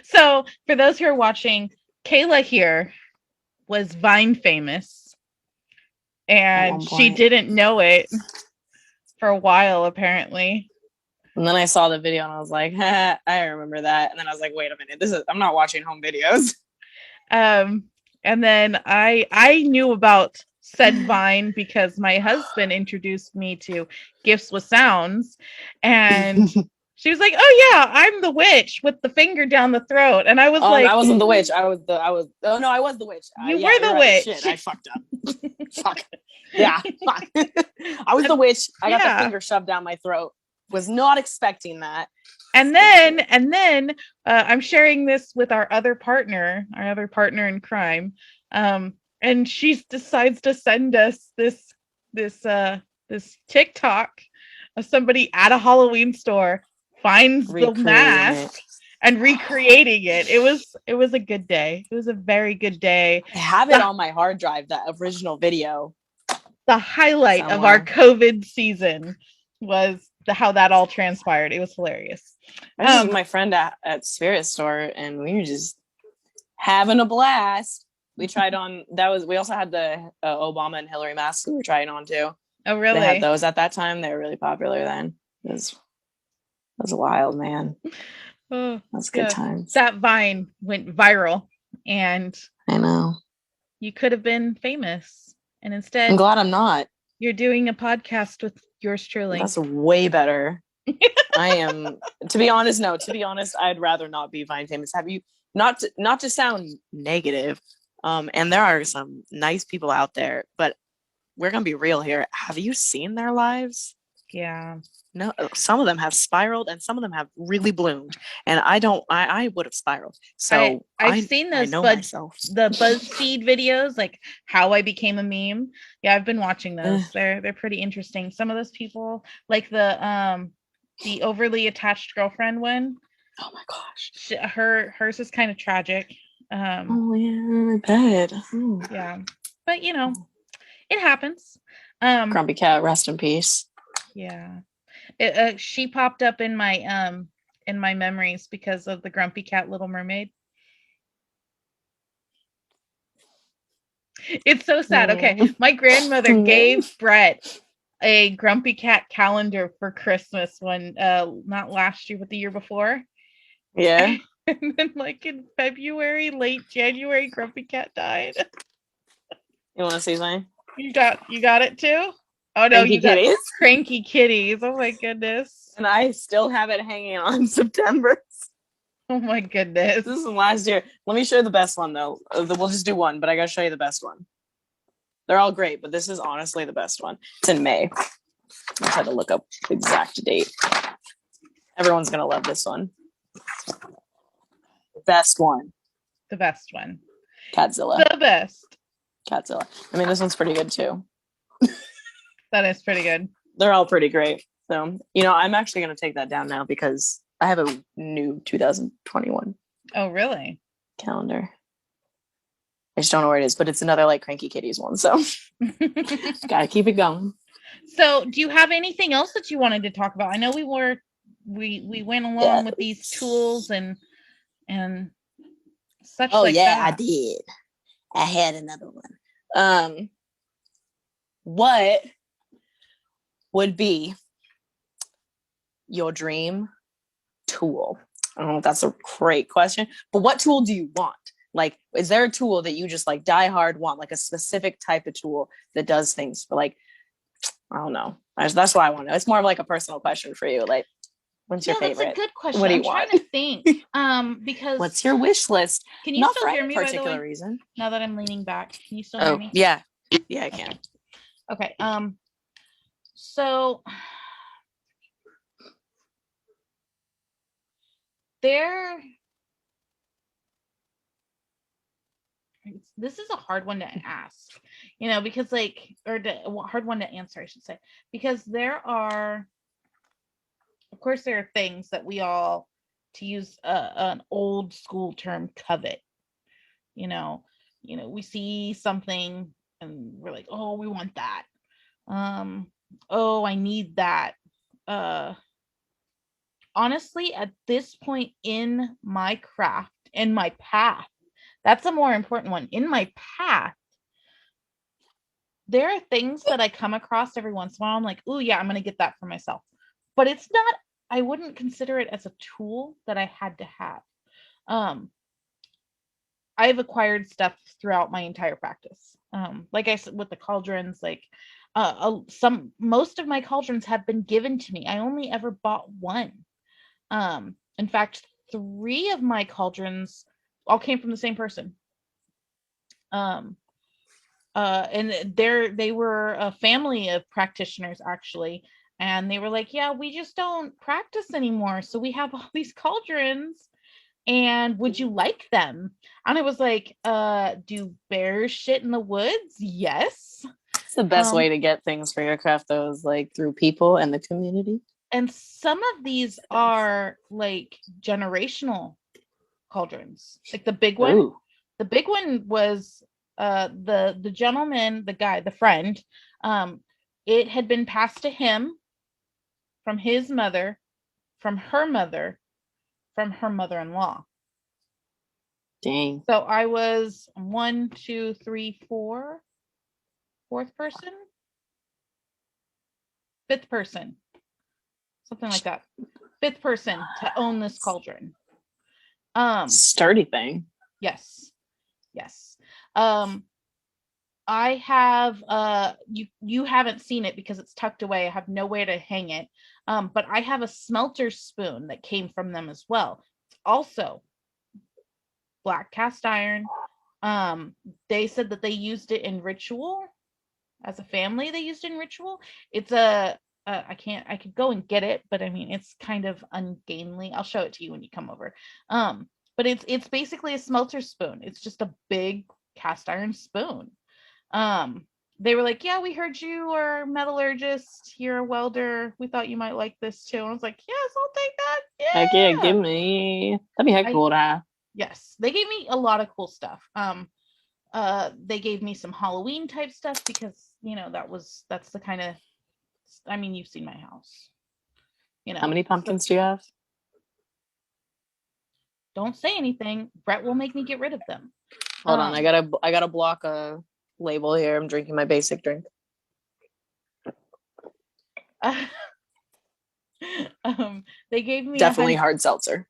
So, for those who are watching, Kayla here was Vine famous, and she didn't know it for a while, apparently. And then I saw the video, and I was like, I remember that. And then I was like, wait a minute, I'm not watching home videos. And then I knew about said Vine because my husband introduced me to Gifts with Sounds, and she was like, "Oh yeah, I'm the witch with the finger down the throat," and I was like, "I wasn't the witch. I was the witch. You were the witch. Shit, I fucked up. Fuck. Yeah, fuck. I was the witch. I got the finger shoved down my throat. Was not expecting that." And then I'm sharing this with our other partner in crime, and she decides to send us this TikTok of somebody at a Halloween store finds the mask and recreating it. It was a good day. It was a very good day. I have it on my hard drive, that original video. The highlight of our COVID season was how that all transpired. It was hilarious. I was with my friend at Spirit Store, and we were just having a blast. We tried on we also had the Obama and Hillary masks we were trying on too. Oh really? They had those at that time. They were really popular then. It was wild, man. Oh, that's good times. That Vine went viral, and I know you could have been famous, and instead I'm glad I'm not. You're doing a podcast with yours truly. That's way better. I am, to be honest, I'd rather not be Vine famous. Have you, not to sound negative, and there are some nice people out there, but we're going to be real here. Have you seen their lives? Yeah. No, some of them have spiraled and some of them have really bloomed. And I would have spiraled. So I've seen those the BuzzFeed videos, like how I became a meme. Yeah, I've been watching those. They're pretty interesting. Some of those people, like the overly attached girlfriend one. Oh my gosh. Hers is kind of tragic. Oh yeah, I bet. Yeah, but it happens. Grumpy cat, rest in peace. Yeah, she popped up in my memories because of the Grumpy Cat Little Mermaid. It's so sad. Okay, my grandmother gave Brett a Grumpy Cat calendar for Christmas when not last year but the year before. Yeah. And then like in February, late January, Grumpy Cat died. You want to see something? You got it too? Oh no, Cranky you got kitties. Cranky Kitties. Oh my goodness. And I still have it hanging on September. Oh my goodness. This is last year. Let me show you the best one though. We'll just do one, but I gotta show you the best one. They're all great, but this is honestly the best one. It's in May. I had to look up the exact date. Everyone's gonna love this one. The best one. The best one. Catzilla. The best. Catzilla. I mean, this one's pretty good too. That is pretty good. They're all pretty great. So, I'm actually going to take that down now because I have a new 2021. Oh, really? Calendar. I just don't know where it is, but it's another like Cranky Kitties one. So, gotta keep it going. So, do you have anything else that you wanted to talk about? I know we went along with these tools and such. Oh like yeah, that. I did. I had another one. What would be your dream tool? I don't know if that's a great question, but what tool do you want? Like, is there a tool that you just like die hard want, like a specific type of tool that does things for like, I don't know. That's what I want to know. It's more of like a personal question for you. Like, what's your favorite? That's a good question. What do you I'm want? trying to think. Because what's your wish list? Can you Not still for hear any me? Particular by the way? reason. Now that I'm leaning back, can you still hear me? Yeah, I can. Okay. So this is a hard one to ask, because hard one to answer, I should say, because there are things that we all, to use an old school term, covet. We see something and we're like, oh, we want that. Oh, I need that. Honestly, at this point in my craft, in my path, that's a more important one. In my path, there are things that I come across every once in a while. I'm like, oh yeah, I'm going to get that for myself. But it's not, I wouldn't consider it as a tool that I had to have. I've acquired stuff throughout my entire practice. Like I said, with the cauldrons, like most of my cauldrons have been given to me. I only ever bought one. In fact, 3 of my cauldrons all came from the same person. And they were a family of practitioners, actually. And they were like, yeah, we just don't practice anymore. So we have all these cauldrons, and would you like them? And I was like, do bears shit in the woods? Yes. It's the best way to get things for your craft, though, is like through people and the community. And some of these are like generational cauldrons. Like the big one. Ooh. The big one was the gentleman, the guy, the friend. It had been passed to him from his mother, from her mother, from her mother-in-law. Dang. So I was 4th person, 5th person, something like that. 5th person to own this cauldron. Sturdy thing. Yes. I have you haven't seen it because it's tucked away. I have nowhere to hang it. But I have a smelter spoon that came from them as well. It's also black cast iron. They said that they used it in ritual. As a family, they used it in ritual. It's I could go and get it, but I mean, it's kind of ungainly. I'll show it to you when you come over. But it's basically a smelter spoon. It's just a big cast iron spoon. They were like, yeah, we heard you are a metallurgist, you're a welder, we thought you might like this too. And I was like, yes, I'll take that. Yeah, heck yeah, give me. That'd be heck cool to have. Yes, they gave me a lot of cool stuff. They gave me some Halloween type stuff because that's the kind of, I mean, you've seen my house, How many so pumpkins do you have? don't say anything. Brett will make me get rid of them. Hold on, I gotta block a label here. I'm drinking my basic drink. uh, they gave me Definitely hard seltzer.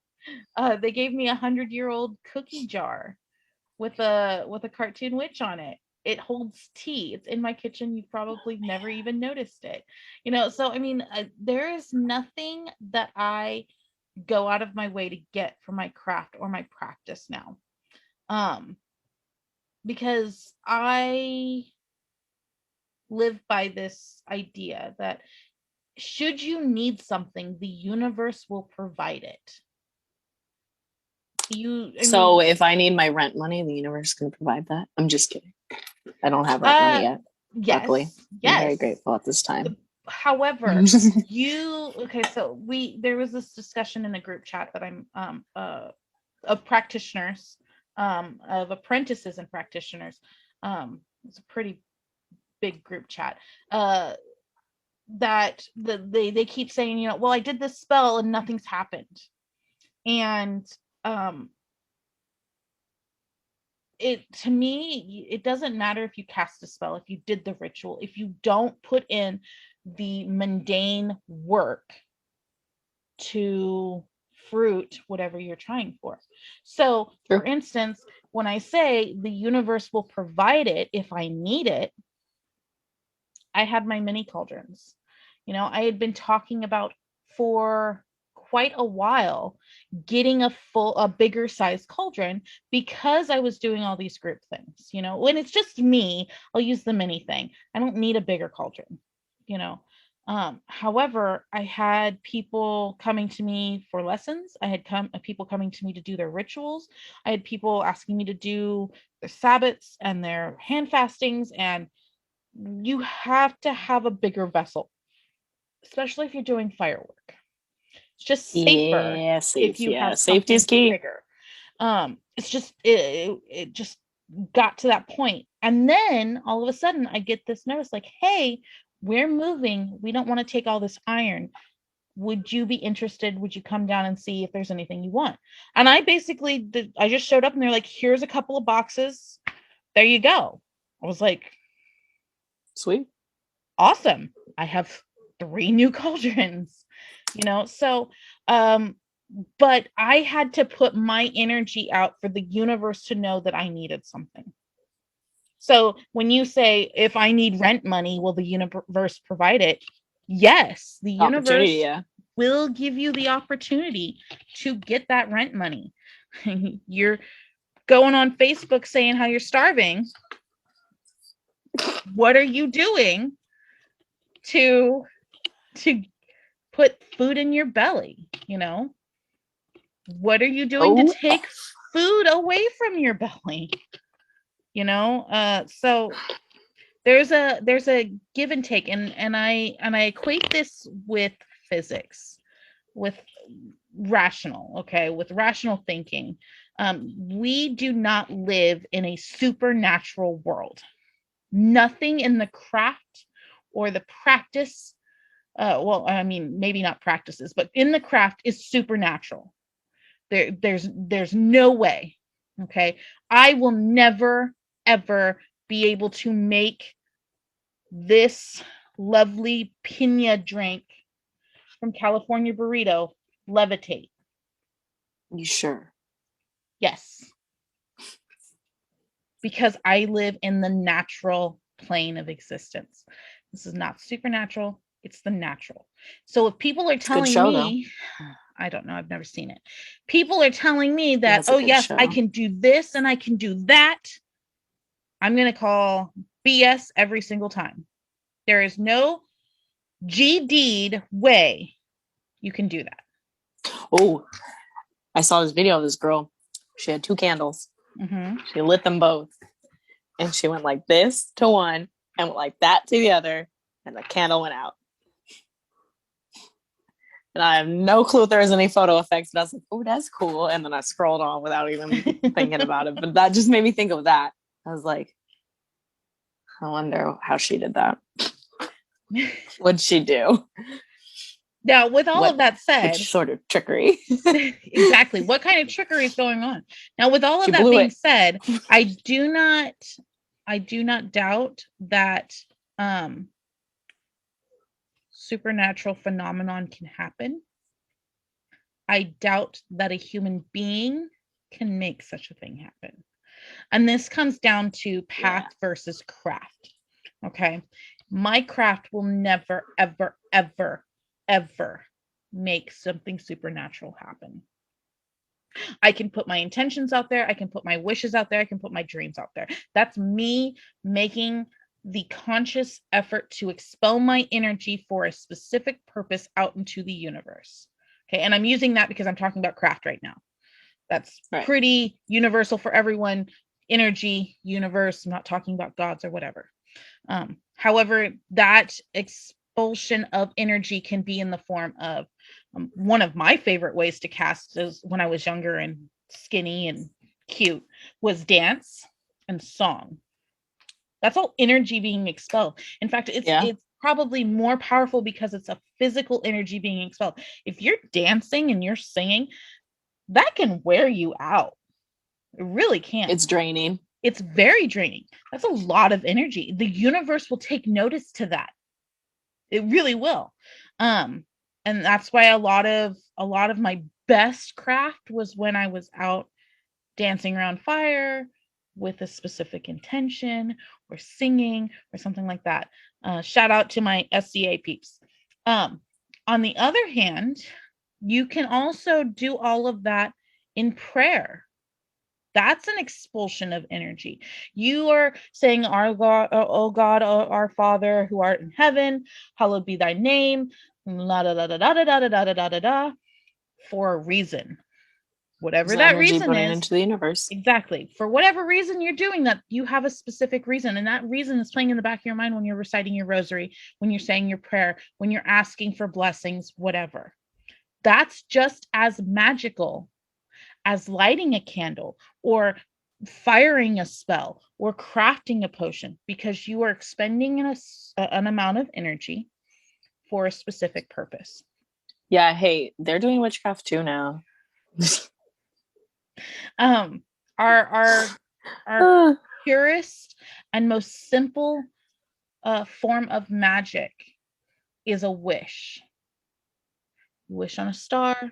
they gave me 100-year-old cookie jar with a cartoon witch on it. It holds tea. It's in my kitchen. You've probably never even noticed it. So I mean, there is nothing that I go out of my way to get for my craft or my practice now. Um, because I live by this idea that should you need something, the universe will provide it. I So mean, if I need my rent money, the universe can provide that. I'm just kidding. I don't have rent money uh, yet. Luckily, yes, I'm very yes. grateful at this time. However, okay, so there was this discussion in a group chat that I'm of practitioners, of apprentices and practitioners. It's a pretty big group chat. That they keep saying, well, I did this spell and nothing's happened. And um it to me, it doesn't matter if you cast a spell, if you did the ritual, if you don't put in the mundane work to fruit whatever you're trying for. So, for True. instance, when I say the universe will provide it if I need it, I had my mini cauldrons. I had been talking about for quite a while getting a bigger size cauldron because I was doing all these group things. When it's just me, I'll use the mini thing. I don't need a bigger cauldron. you know However, I had people coming to me for lessons. I had people coming to me to do their rituals. I had people asking me to do their sabbats and their hand fastings, and you have to have a bigger vessel, especially if you're doing firework. It's just safer Yeah, if safe. you Yeah, have safety is something key. bigger. It's just it just got to that point. And then all of a sudden I get this notice like, hey, we're moving. We don't want to take all this iron. Would you be interested? Would you come down and see if there's anything you want? And I just showed up and they're like, here's a couple of boxes. There you go. I was like, Sweet. awesome. I have 3 new cauldrons, so um but I had to put my energy out for the universe to know that I needed something. So when you say, if I need rent money, will the universe provide it? Yes, the Opportunity. universe Yeah. will give you the opportunity to get that rent money. You're going on Facebook saying how you're starving. What are you doing to to put food in your belly? What are you doing to Oh, take food away from your belly? So there's a give and take, and I equate this with physics, with rational thinking. We do not live in a supernatural world. Nothing in the craft or the practice, well, I mean, maybe not practices, but in the craft is supernatural. There's no way. Okay, I will never ever be able to make this lovely pina drink from California Burrito levitate. you sure? Yes, because I live in the natural plane of existence. This is not supernatural, it's the natural. So if people are It's a good telling show, though. me, I don't know, I've never seen it. People are telling me Yeah, that, it's a oh, good yes, I show. can do this and I can do that. I'm going to call BS every single time. There is no GD'd way you can do that. Oh, I saw this video of this girl. She had 2 candles. Mm-hmm. She lit them both, and she went like this to one and went like that to the other, and the candle went out. And I have no clue if there was any photo effects, but I was like, oh, that's cool. And then I scrolled on without even thinking about it. But that just made me think of that. I was like, I wonder how she did that. What'd she do? Now, with all of that Which said, sort of trickery? exactly, what kind of trickery is going on? Now, with all of She that blew being it. said, I do not doubt that supernatural phenomenon can happen. I doubt that a human being can make such a thing happen. And this comes down to path versus craft. Okay. My craft will never, ever, ever, ever make something supernatural happen. I can put my intentions out there. I can put my wishes out there. I can put my dreams out there. That's me making the conscious effort to expel my energy for a specific purpose out into the universe. Okay. And I'm using that because I'm talking about craft right now. That's pretty universal for everyone. Energy, universe. I'm not talking about gods or whatever. However, that expulsion of energy can be in the form of one of my favorite ways to cast is when I was younger and skinny and cute was dance and song. That's all energy being expelled. In fact, it's probably more powerful because it's a physical energy being expelled. If you're dancing and you're singing, that can wear you out. It really can. It's draining. It's very draining. That's a lot of energy. The universe will take notice to that. It really will. And that's why a lot of my best craft was when I was out dancing around fire with a specific intention or singing or something like that. Shout out to my SCA peeps. On the other hand, you can also do all of that in prayer. That's an expulsion of energy. You are saying, "Our God, oh God, our Father who art in heaven, hallowed be thy name," la da da da da da da da da da da, for a reason. Whatever that reason is, into the universe. Exactly. For whatever reason you're doing that, you have a specific reason, and that reason is playing in the back of your mind when you're reciting your rosary, when you're saying your prayer, when you're asking for blessings, whatever. That's just as magical as lighting a candle or firing a spell or crafting a potion, because you are expending an amount of energy for a specific purpose. Yeah, hey, they're doing witchcraft too now. Our purest and most simple form of magic is a wish. You wish on a star.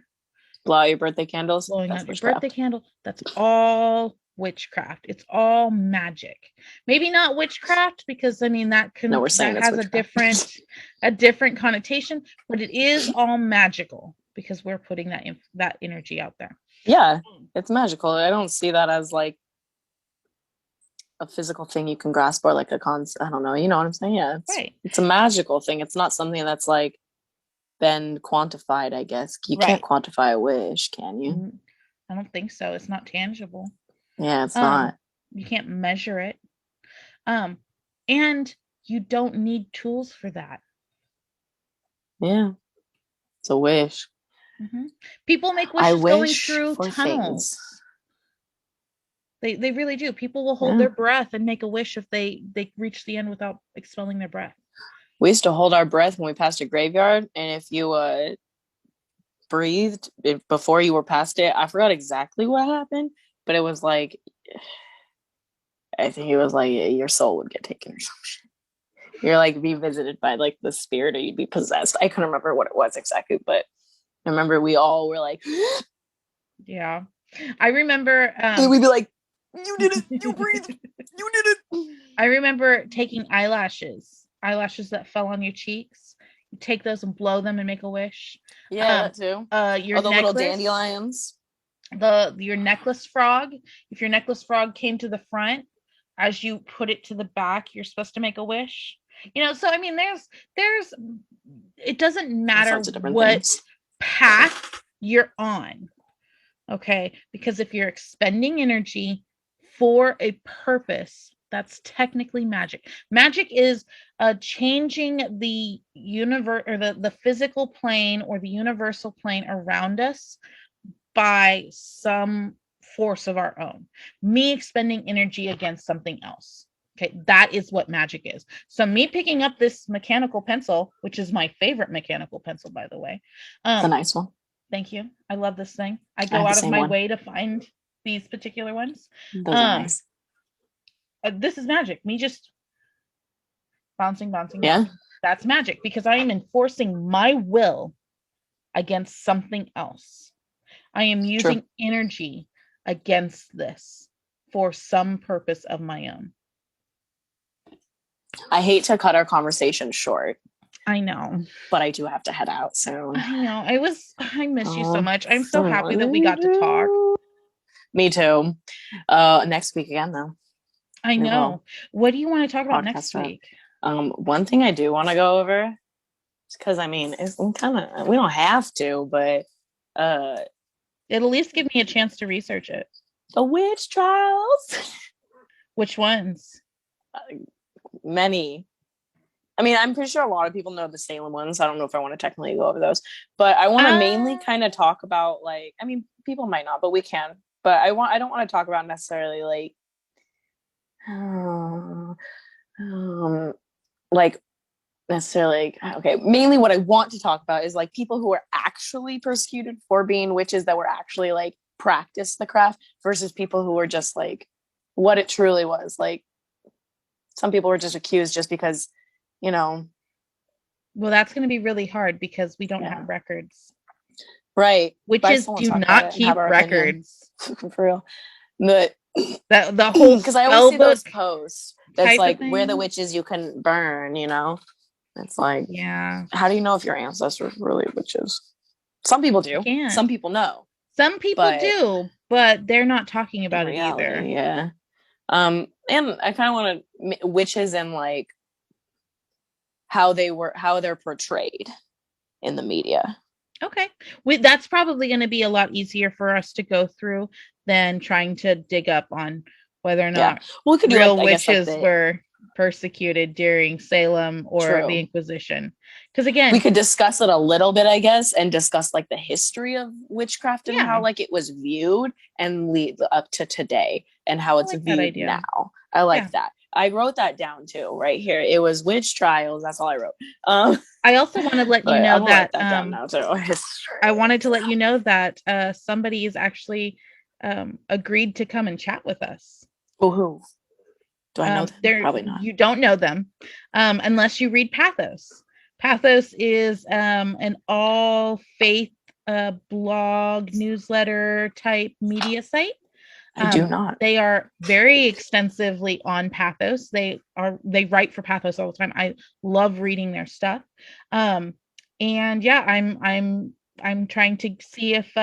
Blow out your birthday candles. Blowing out your birthday candle. That's all witchcraft. It's all magic. Maybe not witchcraft, because I mean that has a different connotation, but it is all magical because we're putting that energy out there. Yeah, it's magical. I don't see that as like a physical thing you can grasp or like a concept. I don't know. You know what I'm saying? Yeah, it's a magical thing. It's not something that's like been quantified, I guess. You can't quantify a wish, can you? I don't think so. It's not tangible. Yeah, it's not. You can't measure it. And you don't need tools for that. Yeah. It's a wish. Mm-hmm. People make wishes going through tunnels. They really do. People will hold their breath and make a wish if they reach the end without expelling their breath. We used to hold our breath when we passed a graveyard, and if you breathed before you were past it, I forgot exactly what happened, but it was like, I think it was like your soul would get taken or something. You're like be visited by like the spirit, or you'd be possessed. I couldn't remember what it was exactly, but I remember we all were like, yeah. I remember we'd be like, you did it, you breathed, you did it. I remember taking eyelashes that fell on your cheeks. You take those and blow them and make a wish. Yeah, that too. Your the little dandelions. Your necklace frog. If your necklace frog came to the front, as you put it to the back, you're supposed to make a wish. You know, so I mean, there's it doesn't matter what path you're on. Okay, because if you're expending energy for a purpose, That's technically magic. Magic is changing the universe or the physical plane or the universal plane around us by some force of our own. Me expending energy against something else. Okay, that is what magic is. So me picking up this mechanical pencil, which is my favorite mechanical pencil, by the way. It's a nice one. Thank you. I love this thing. I I go have the out of same my one. way to find these particular ones. Those are nice. This is magic. Me just bouncing. Yeah. That's magic because I am enforcing my will against something else. I am using energy against this for some purpose of my own. I hate to cut our conversation short. I know. But I do have to head out soon. I know. I miss you so much. I'm so happy that we got to talk. Me too. Next week again, though. I know. What do you want to talk about next week? One thing I do want to go over, because I mean, it's kind of, we don't have to, but it'll at least give me a chance to research it. The witch trials. Which ones? Many. I mean, I'm pretty sure a lot of people know the Salem ones. I don't know if I want to technically go over those, but I want to mainly kind of talk about, like, I mean, people might not, but we can. But I don't want to talk about necessarily okay, mainly what I want to talk about is like people who are actually persecuted for being witches that were actually like practice the craft versus people who were just like what it truly was. Like some people were just accused just because, you know. Well, that's going to be really hard because we don't have records. Right. Witches do not keep records. For real. The whole because I always see those posts that's like where the witches you can burn, you know. It's like, yeah, how do you know if your ancestors were really witches? Some people do. Some people know. Some people do, but they're not talking about it either. Yeah. And I kind of want to witches and like how they're portrayed in the media. Okay. That's probably going to be a lot easier for us to go through than trying to dig up on whether or not real witches were persecuted during Salem or the Inquisition. Because again, we could discuss it a little bit, I guess, and discuss like the history of witchcraft and how like it was viewed and lead up to today and how it's viewed now. I like that. I wrote that down too, right here. It was witch trials. That's all I wrote. I also want to let you know that down now too. I wanted to let you know that somebody is actually agreed to come and chat with us. Oh, who? Do I know them? Probably not. You don't know them unless you read Pathos. Pathos is an all faith blog newsletter type media site. I do not. They are very extensively on Pathos. They write for Pathos all the time. I love reading their stuff. And yeah, I'm trying to see if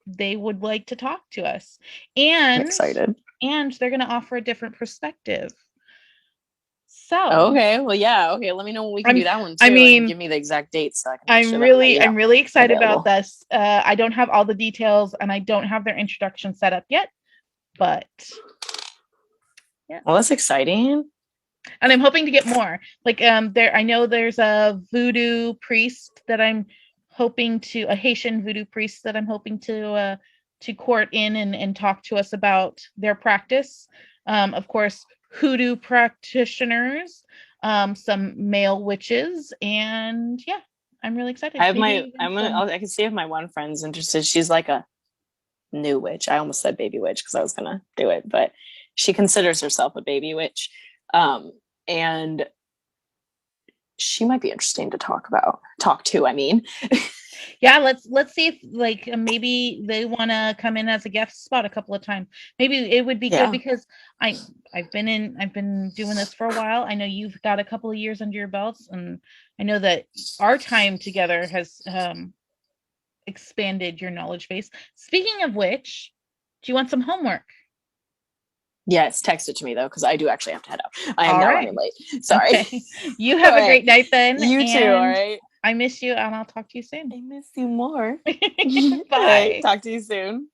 they would like to talk to us. And I'm excited. And they're going to offer a different perspective. So okay, well, yeah, okay. Let me know when we can do that one too. I mean, give me the exact dates. So I'm really excited about this. I don't have all the details, and I don't have their introduction set up yet. But yeah, well, that's exciting. And I'm hoping to get more. Like I know there's a voodoo priest that I'm hoping to, a Haitian voodoo priest that I'm hoping to court in and talk to us about their practice. Of course, hoodoo practitioners, some male witches, and yeah, I'm really excited. I can see if my one friend's interested. She's like a new witch. I almost said baby witch because I was gonna do it, but she considers herself a baby witch. And she might be interesting to talk to, I mean. Yeah, let's see if like maybe they want to come in as a guest spot a couple of times. Maybe it would be good because I've been doing this for a while. I know you've got a couple of years under your belts, and I know that our time together has expanded your knowledge base. Speaking of which, do you want some homework? Yes, text it to me though, because I do actually have to head out. I am now running late. Sorry. Okay. You have a great night then. You too, all right? I miss you, and I'll talk to you soon. I miss you more. Bye. Talk to you soon.